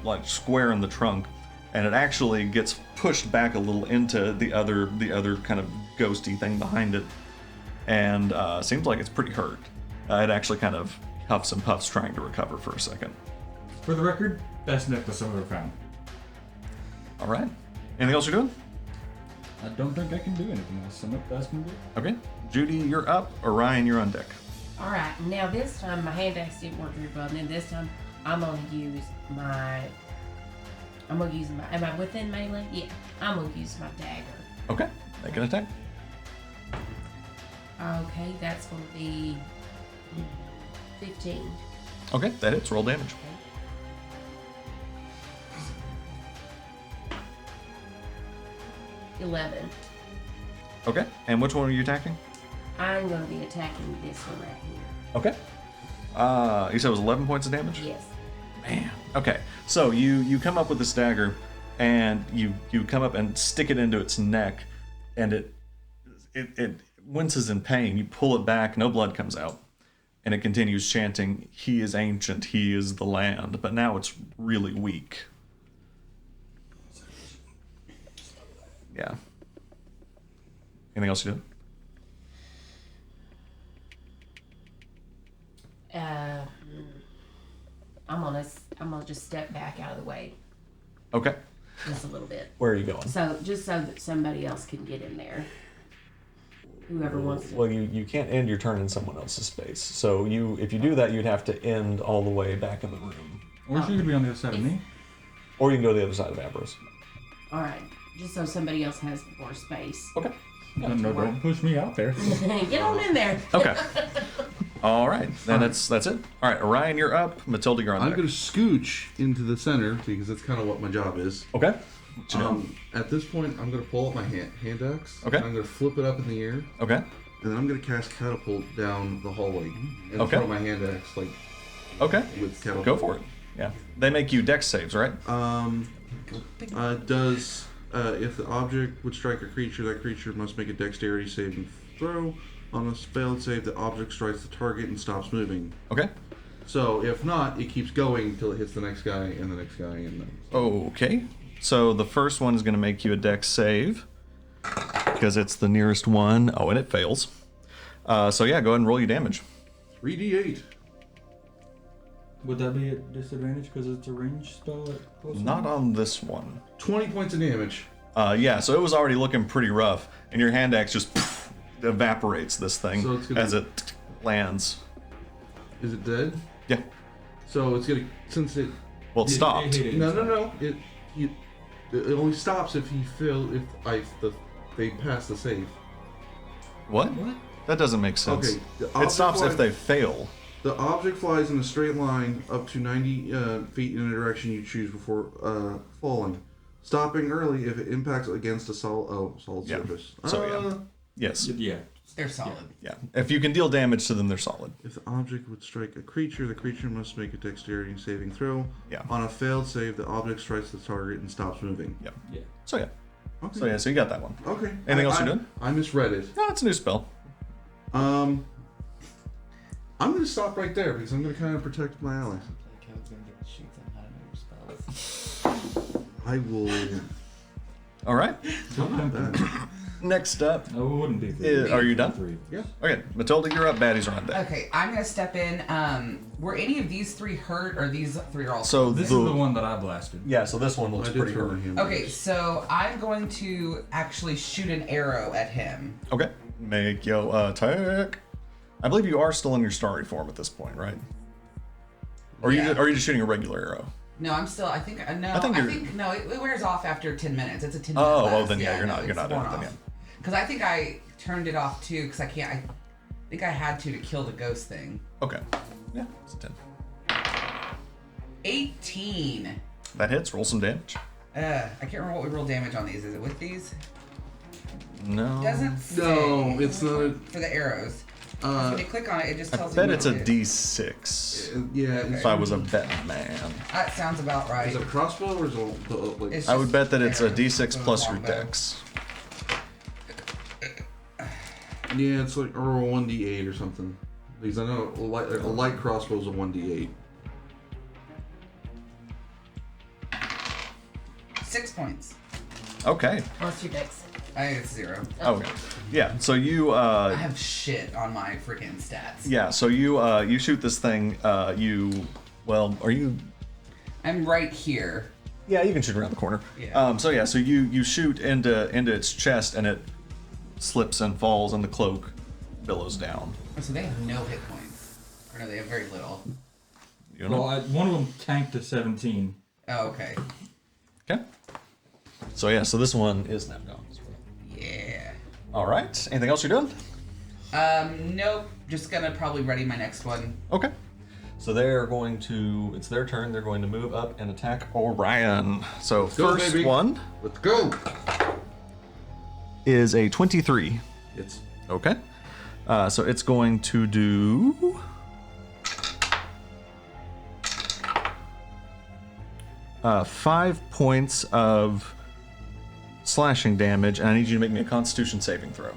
like square in the trunk, and it actually gets pushed back a little into the other kind of ghosty thing behind it, and seems like it's pretty hurt. It actually kind of huffs and puffs trying to recover for a second. For the record, best necklace I've ever found. All right. Anything else you're doing? I don't think I can do anything else. I'm not asking you. Okay. Judy, you're up. Orion, you're on deck. All right, now this time my hand axe didn't work very well, and then this time I'm gonna use my. Am I within melee? Yeah, I'm gonna use my dagger. Okay. Make an attack. Okay, that's gonna be 15. Okay, that hits. Roll damage. 11. Okay. And which one are you attacking? I'm gonna be attacking this one right here. Okay. You said it was 11 points of damage? Yes. Man. Okay. So you come up with this dagger, and you come up and stick it into its neck, and it winces in pain. You pull it back, no blood comes out, and it continues chanting, "He is ancient, he is the land." But now it's really weak. Yeah. Anything else you do? I'm gonna just step back out of the way Okay. just a little bit. Where are you going? So just so that somebody else can get in there. Whoever wants to. Well, you can't end your turn in someone else's space. So if you do that, you'd have to end all the way back in the room. Or she could be on the other side of me. Or you can go to the other side of Ambrose. All right, just so somebody else has more space. Okay. No, don't push me out there. Get on in there. Okay. All right. Then that's it. All right, Orion, you're up. Matilda, you're on I'm deck. going to scooch into the center because that's kind of what my job is. Okay. What you doing? At this point, I'm going to pull up my hand axe. Okay. And I'm going to flip it up in the air. Okay. And then I'm going to cast catapult down the hallway. And Okay. throw my hand axe Okay. with catapult. Go for it. Yeah. They make you dex saves, right? Does if the object would strike a creature, that creature must make a dexterity saving throw. On a failed save, the object strikes the target and stops moving. Okay. So if not, it keeps going until it hits the next guy and the next guy and then. Okay. So the first one is going to make you a dex save because it's the nearest one. Oh, and it fails. So yeah, go ahead and roll your damage. 3d8. Would that be a disadvantage because it's a ranged spell at close Not range? on this one. 20 points of damage. Yeah, so it was already looking pretty rough, and your hand axe just evaporates this thing So it's gonna- as it lands. Is it dead? Yeah. So it's gonna since it. Well, it stopped. It hit it. No. It only stops if they pass the save. What? That doesn't make sense. Okay, the It object stops if flies- they fail. The object flies in a straight line up to 90 feet in a direction you choose before falling. Stopping early if it impacts against a solid Yeah. surface. So, yeah. Yes. Yeah. They're solid. Yeah. If you can deal damage to them, they're solid. If the object would strike a creature, the creature must make a dexterity saving throw. Yeah. On a failed save, the object strikes the target and stops moving. Yeah. Yeah. So yeah. Okay. So yeah. So you got that one. Okay. Anything else you're doing? I misread it. No, it's a new spell. I'm going to stop right there because I'm going to kind of protect my allies. I will. All right. That. Next up. No, it wouldn't be. Are you done? Three. Yeah. Okay, Matilda, you're up. Baddies are on deck. Okay, I'm gonna step in. Were any of these three hurt, or these three are all? So This is the one that I blasted. Yeah. So this one I looks did pretty throw hurt. him. Okay, so I'm going to actually shoot an arrow at him. Okay. Make your attack. I believe you are still in your starry form at this point, right? Or Yeah. are you just shooting a regular arrow? No, I'm still. I think no. I think I you're- think no. It wears off after 10 minutes. It's a 10 minute. Oh, blast. then yeah, you're no, not it's in it worn then, off. Because I think I turned it off too. Because I can't. I think I had to kill the ghost thing. Okay. Yeah, it's a 10. 18. That hits. Roll some damage. I can't remember what we roll damage on these. Is it with these? No. Doesn't say. No, it's not. For the arrows. When you click on it, it just I tells bet you. it's a what it is. D6. Yeah. If I was a betting man, That sounds about right. Is it a crossbow or is it like? It's I would just bet that it's a arrows D6 with a plus your longbow. dex. Yeah, it's like or a 1d8 or something. Because I know a light crossbow is a 1d8. 6 points. Okay. Plus your dex. It's 0. Okay. Yeah. So you I have shit on my freaking stats. yeah. So you shoot this thing. Are you? I'm right here. Yeah, you can shoot around the corner. Yeah. So yeah. So you shoot into its chest and it slips and falls and the cloak billows down. Oh, so they have no hit points. Or no, they have very little. You know. Well, one of them tanked to 17. Oh, okay. Okay. So yeah. So this one is now gone. Yeah. All right. Anything else you're doing? Nope. Just gonna probably ready my next one. Okay. So they're going to. It's their turn. They're going to move up and attack Orion. So go, first baby. one Let's go. is a 23. It's Okay. So it's going to do. 5 points of slashing damage, and I need you to make me a Constitution saving throw.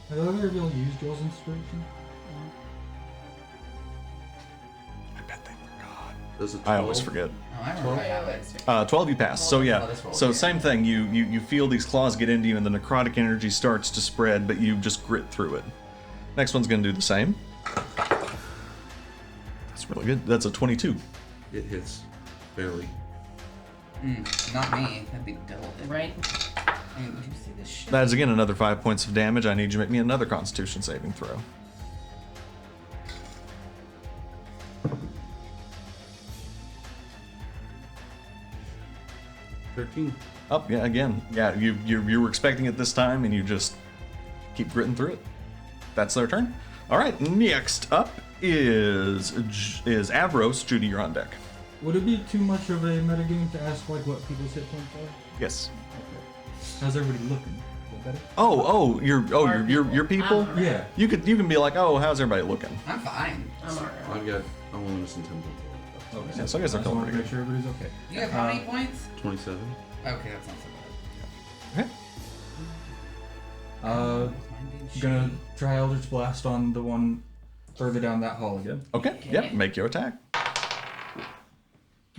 Have either of y'all used Joel's inspiration? I bet they forgot. does it. I always 12? forget. Oh, I remember I have it. 12 you pass. So yeah. Let us roll So again. same thing. You feel these claws get into you, and the necrotic energy starts to spread, but you just grit through it. Next one's gonna do the same. That's really good. That's a 22. It hits barely. Not me. That'd be double. Right? I mean, would you see this shit? That is again another 5 points of damage. I need you to make me another Constitution saving throw. Oh yeah, again, yeah. You were expecting it this time, and you just keep gritting through it. That's their turn. All right, next up is Avros. Judy, you're on deck. Would it be too much of a metagame to ask like what people's hit points are? Yes. Okay. How's everybody looking? Is that better? Your people. I'm alright. Yeah. You can be like, oh, how's everybody looking? I'm fine. I'm alright. I'm only missing 10 points. Okay. Yeah, so I guess they're just feeling wanted to pretty make sure everybody's okay. You have how many points? 27. Okay, that's not so Okay. Uh, bad. Mine being gonna shitty. try Eldritch Blast on the one further down that hall again. Okay. Yep. Make your attack.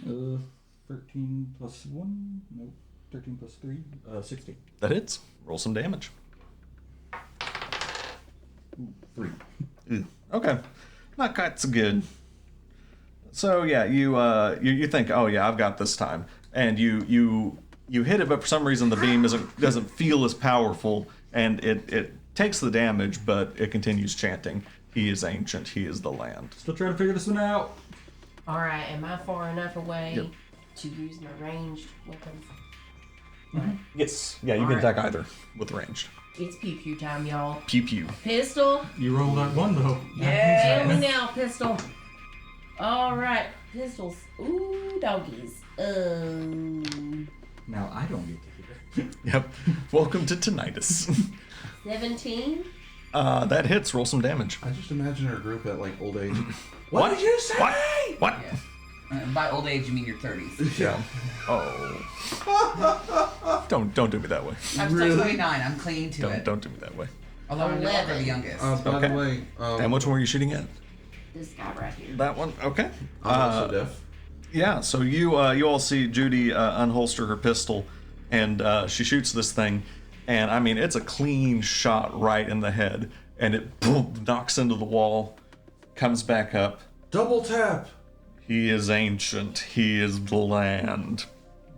13 plus 1? No. 13 plus 3? 16. That hits. Roll some damage. 3. Okay. Not quite so good. So yeah, you think, oh yeah, I've got this time, and you hit it, but for some reason the beam doesn't feel as powerful, and it takes the damage, but it continues chanting. He is ancient. He is the land. Still trying to figure this one out. Alright, am I far enough away? Yep. to use my ranged weapons. Yes. Yeah, you can attack either with ranged. It's pew pew time, y'all. Pew pew. Pistol. You roll that one though. Kill me now, pistol. All right, pistols. Ooh, doggies. Now I don't get to hear. Yep. Welcome to tinnitus. 17. That hits. Roll some damage. I just imagine our group at like old age. What did you say? What? Yeah. By old age, you mean your 30s. Yeah. Oh. Don't do me that way. I'm still 29. I'm clinging to it. Don't do me that way. Although I'm no longer the youngest. By Okay. the way, And which one were you shooting at? This guy right here. That one. Okay. I'm also deaf. Yeah. So you all see Judy unholster her pistol, and she shoots this thing, and I mean it's a clean shot right in the head, and it boom, knocks into the wall, comes back up. Double tap. He is ancient. He is bland.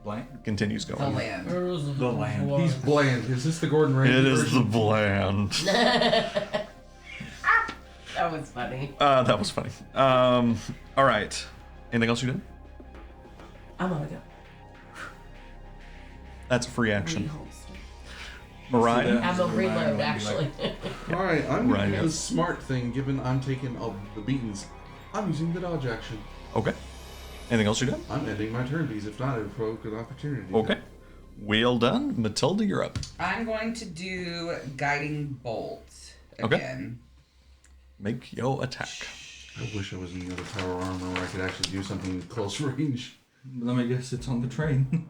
Blank. Continues The going. land. The land. He's bland. Is this the Gordon Ramsay It is the version? bland. That was funny. That was funny. All right. Anything else you did? I'm gonna go. That's a free action. Reholster. Mariah. I'm gonna reload, actually. All right, I'm Right, doing yeah. the smart thing. Given I'm taking all the beatings, I'm using the dodge action. Okay. Anything else you did? I'm ending my turn because if not, I would provoke an opportunity. Okay. Well done. Matilda, you're up. I'm going to do guiding bolt Okay. again. Make your attack. I wish I was in the other power armor where I could actually do something in close range. Let me guess, it's on the train.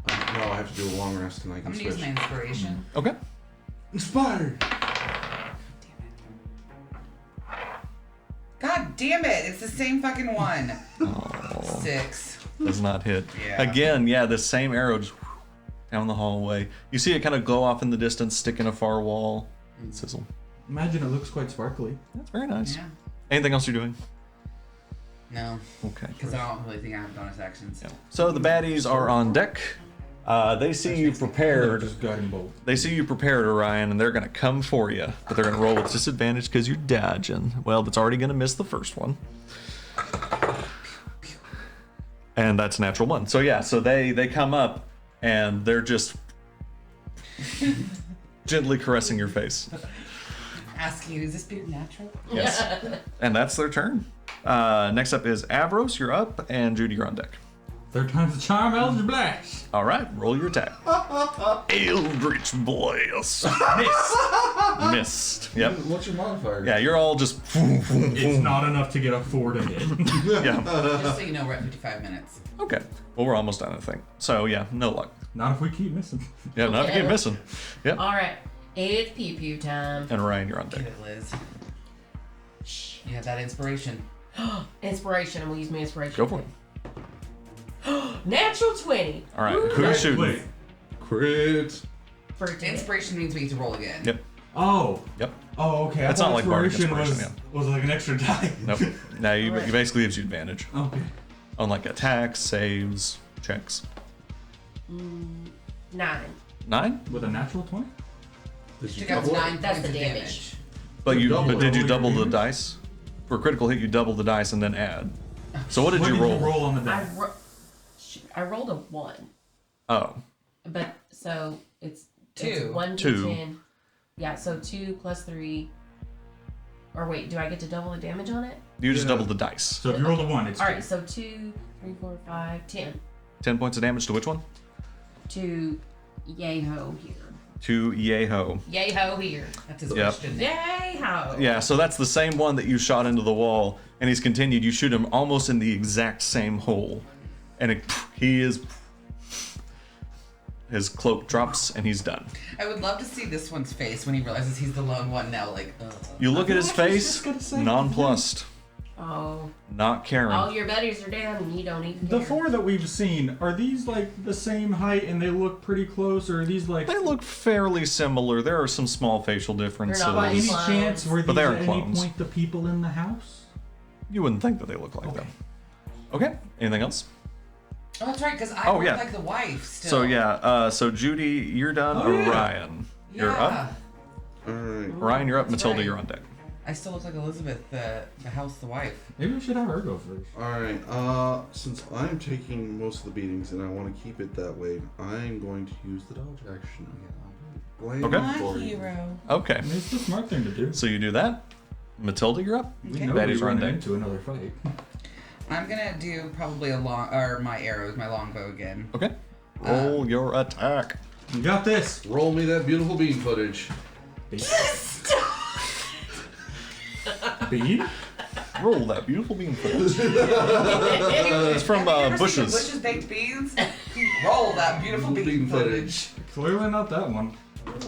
No, I have to do a long rest and I I'm can gonna use switch. my inspiration. Okay. Inspired. God damn it! It's the same fucking one. Oh, 6. does not hit. Yeah. Again, yeah, the same arrow just down the hallway. You see it kind of glow off in the distance, stick in a far wall. Sizzle. Imagine it looks quite sparkly. That's very nice. Yeah. Anything else you're doing? No, Okay. because I don't really think I have bonus actions. Yeah. So the baddies are on deck. They see you prepared. Just guiding bolt. They see you prepared, Orion, and they're gonna come for you, but they're gonna roll with disadvantage because you're dodging. Well, that's already gonna miss the first one, and that's a natural one. So yeah, so they come up and they're just gently caressing your face. Asking you, is this beard natural? Yes, and that's their turn. Next up is Avros. You're up, and Judy, you're on deck. Third time's the charm, Eldritch Blast. All right, roll your attack. Eldritch Blast. Missed. Yep. What's your modifier? Yeah, you're all just. It's not enough to get a 4 to hit. Yeah. Just so you know, we're at 55 minutes. Okay. Well, we're almost done, I think. So yeah, no luck. Not if we keep missing. Yeah, not to keep missing. Yep. All right, it's pew pew time. And Ryan, you're on Get deck. it, Liz. You have that inspiration. Inspiration. I'm gonna use my inspiration. Go for it. Natural 20. All right. Who are you shooting? Wait. Crit. For a hit. Inspiration means we get to roll again. Yep. Oh. Yep. Oh, okay. That's I not thought like bardic inspiration inspiration, was like an extra die. Nope. Now you it basically gives you advantage Okay. on like attacks, saves, checks. 9. 9? With a natural 20? Did you Took out double it? 9 That's points the of damage. But did you double the damage? dice? For a critical hit, you double the dice and then add. So what did What you did roll? you roll on the I, die? I rolled a 1. Oh, But so it's 2. It's 1 2. to 10. Yeah, so 2 plus 3. Or wait, do I get to double the damage on it? you just Yeah. doubled the dice. So if you roll a 1, it's All 2. right, so 2, 3, 4, 5, 10. 10 points of damage to which one? To yay ho here. To Yeho. Yay ho here. That's his Yep. question. Yay ho. Yeah, so that's the same one that you shot into the wall, and he's continued. You shoot him almost in the exact same hole, and he is. His cloak drops, and he's done. I would love to see this one's face when he realizes he's the lone one now. Like, ugh. You look at his thought he was face, just gonna say nonplussed, Oh, not caring. all your buddies are down and you don't even The care. 4 that we've seen, are these like the same height and they look pretty close, or are these like They look fairly similar. There are some small facial differences. not by any Clones. chance were But these they at are any clones. point the people in the house? You wouldn't think that they look like them. Okay. Anything else? Oh, that's right, because I Oh, look yeah. like the wife still. So yeah. So Judy, you're done. Oh, yeah. Orion, you're up. Alright. Ryan, you're up. That's Matilda, right. you're on deck. I still look like Elizabeth, the house, the wife. Maybe we should have her go first. Alright, since I'm taking most of the beatings and I want to keep it that way, I'm going to use the dodge action again. Blame Okay. My for you. hero. Okay. I mean, it's the smart thing to do. So you do that. Matilda, you're up. We Okay. know Betty's we're run running deck. into another fight. I'm gonna do probably my arrows, my longbow again. Okay. Roll your attack. You got this. Roll me that beautiful bean footage. Bean? Roll that beautiful bean footage. It's from Have you ever seen Bushes. Bush's baked beans. Roll that beautiful bean footage. Clearly not that one. It's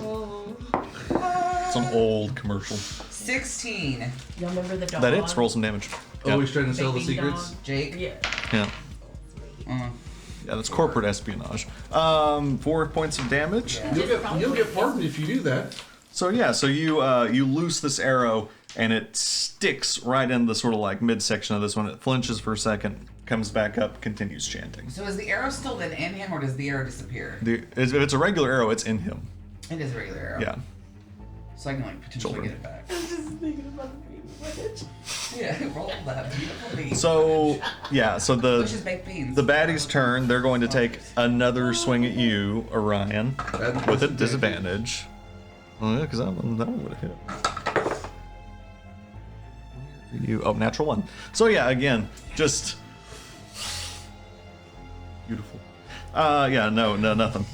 an old commercial. 16. Y'all remember the dog? That hits. Roll some damage. Yeah. Always trying to sell the Baby secrets. dog. Jake. Yeah. Yeah. Uh, Yeah, that's corporate espionage. 4 points of damage. Yeah. You'll get pardoned if you do that. So yeah, so you loose this arrow and it sticks right in the sort of like midsection of this one. It flinches for a second, comes back up, continues chanting. So is the arrow still then in him, or does the arrow disappear? If it's a regular arrow, it's in him. It is a regular arrow. Yeah. So I can like potentially Children. get it back. I was just thinking about the baby footage. Yeah, roll that beautiful bean. So yeah, so Bush's baked beans. the baddie's turn. They're going to take another swing at you, Orion, At with a disadvantage. Oh yeah, because that one would have hit. Natural one. So yeah, again, just beautiful. Yeah, no, nothing.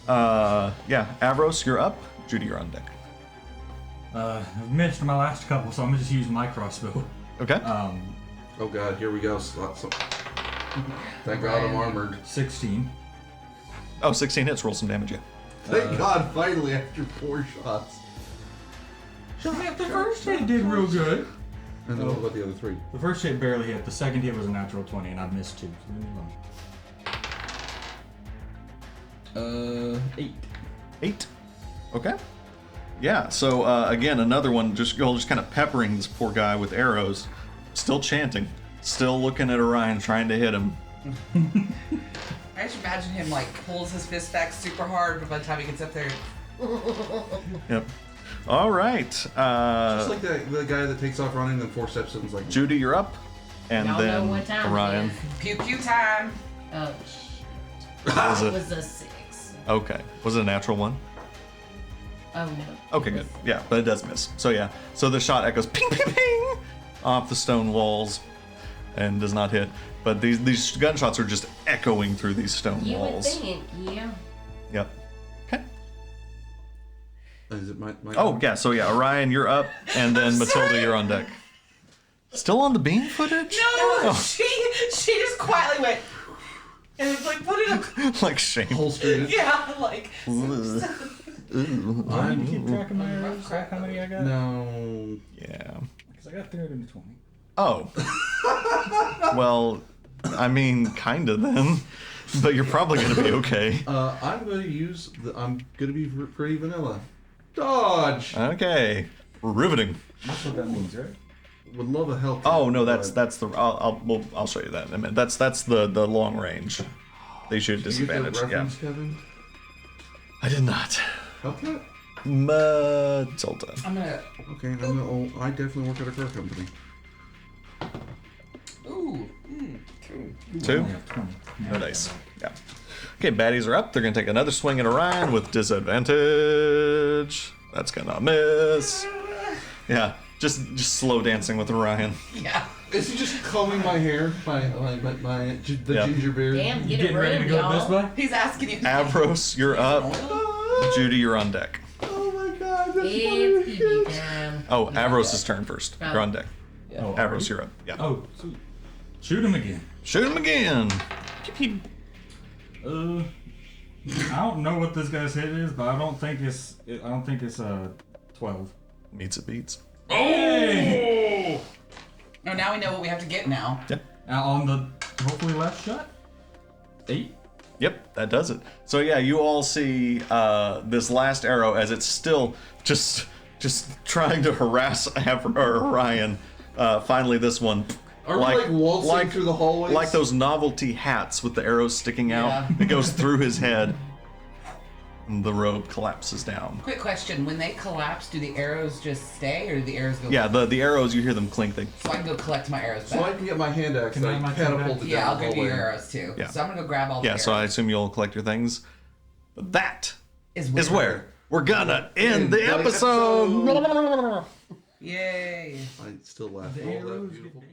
Yeah, Avros, you're up. Judy, you're on deck. I've missed my last couple, so I'm gonna just use my crossbow. Okay. Oh god, here we go. Thank god I'm armored. 16. 16 hits. Roll some damage. Yeah. Thank god, finally, after 4 shots. The first hit did real good. And then what about the other 3? The first hit barely hit. The second hit was a natural 20, and I've missed 2. So leave me alone. 8. 8. Okay. Yeah. So again, another one just kind of peppering this poor guy with arrows, still chanting, still looking at Orion, trying to hit him. I just imagine him like pulls his fist back super hard, but by the time he gets up there, Yep. All right. Just like the guy that takes off running and then 4 steps in and is like, Judy, you're up, and Y'all know then what time it Orion. is. pew pew time. Oh shit. Was It it? was a 6. Okay. Was it a natural one? Oh no. Okay, good. Yeah, but it does miss. So yeah. So the shot echoes ping, ping, ping off the stone walls, and does not hit. But these gunshots are just echoing through these stone You would walls. think, yeah. Yep. Okay. is it my Oh yeah. So yeah, Orion, you're up, and then Matilda, you're on deck. Still on the beam footage? No, she just quietly went, and it's like put it up. Like shame. holstered it? Yeah, like. I need to keep track of my arrows, track how many I got? No. Yeah. Because I got 320. Oh. Well, I mean, kinda then. But you're probably gonna be okay. I'm going to use I'm going to be pretty vanilla. Dodge! Okay. Riveting. That's what that means, right? Would love a help. Oh no, that's the. I'll show you that in a minute. That's the long range. They shoot Did you get disadvantage. that Yeah. reference, Kevin? I did not. Help that? Matilda. I'm gonna. Okay, I definitely work at a car company. Ooh. 2. Only have 20. No dice. Yeah. Okay, baddies are up. They're gonna take another swing at Orion with disadvantage. That's gonna miss. Yeah, just slow dancing with Orion. Yeah. Is he just combing my hair? The Yeah. ginger beard? Damn, You get a getting ready to room, go to y'all. Best Buy? He's asking you. Avros, you're up. Judy, you're on deck. Oh my god, that's It's PB time. Oh, Avros' turn first. You're on deck. Oh, Avros, you're up. Yeah. Oh, sweet. Shoot him again. Shoot him again. I don't know what this guy's hit is, but I don't think it's 12. Meets it beats. Hey! Oh, now we know what we have to get now. Yeah. Now on the hopefully last shot. 8. Yep, that does it. So yeah, you all see this last arrow as it's still just trying to harass Orion. Finally, this one. Are we like waltzing through the hallways? Like those novelty hats with the arrows sticking out. Yeah. It goes through his head. and the rope collapses down. Quick question: when they collapse, do the arrows just stay, or do the arrows go? Yeah, the arrows, you hear them clink. So I can go collect my arrows So I back. can get my hand axe Can I and have I my hand catapult axe? it Yeah, down I'll the give you your hallway. arrows too. Yeah. So I'm gonna go grab all the Yeah, arrows. so I assume you'll collect your things. But that is is where we're gonna end the episode. Yay! I still laugh The at all that arrows beautiful. get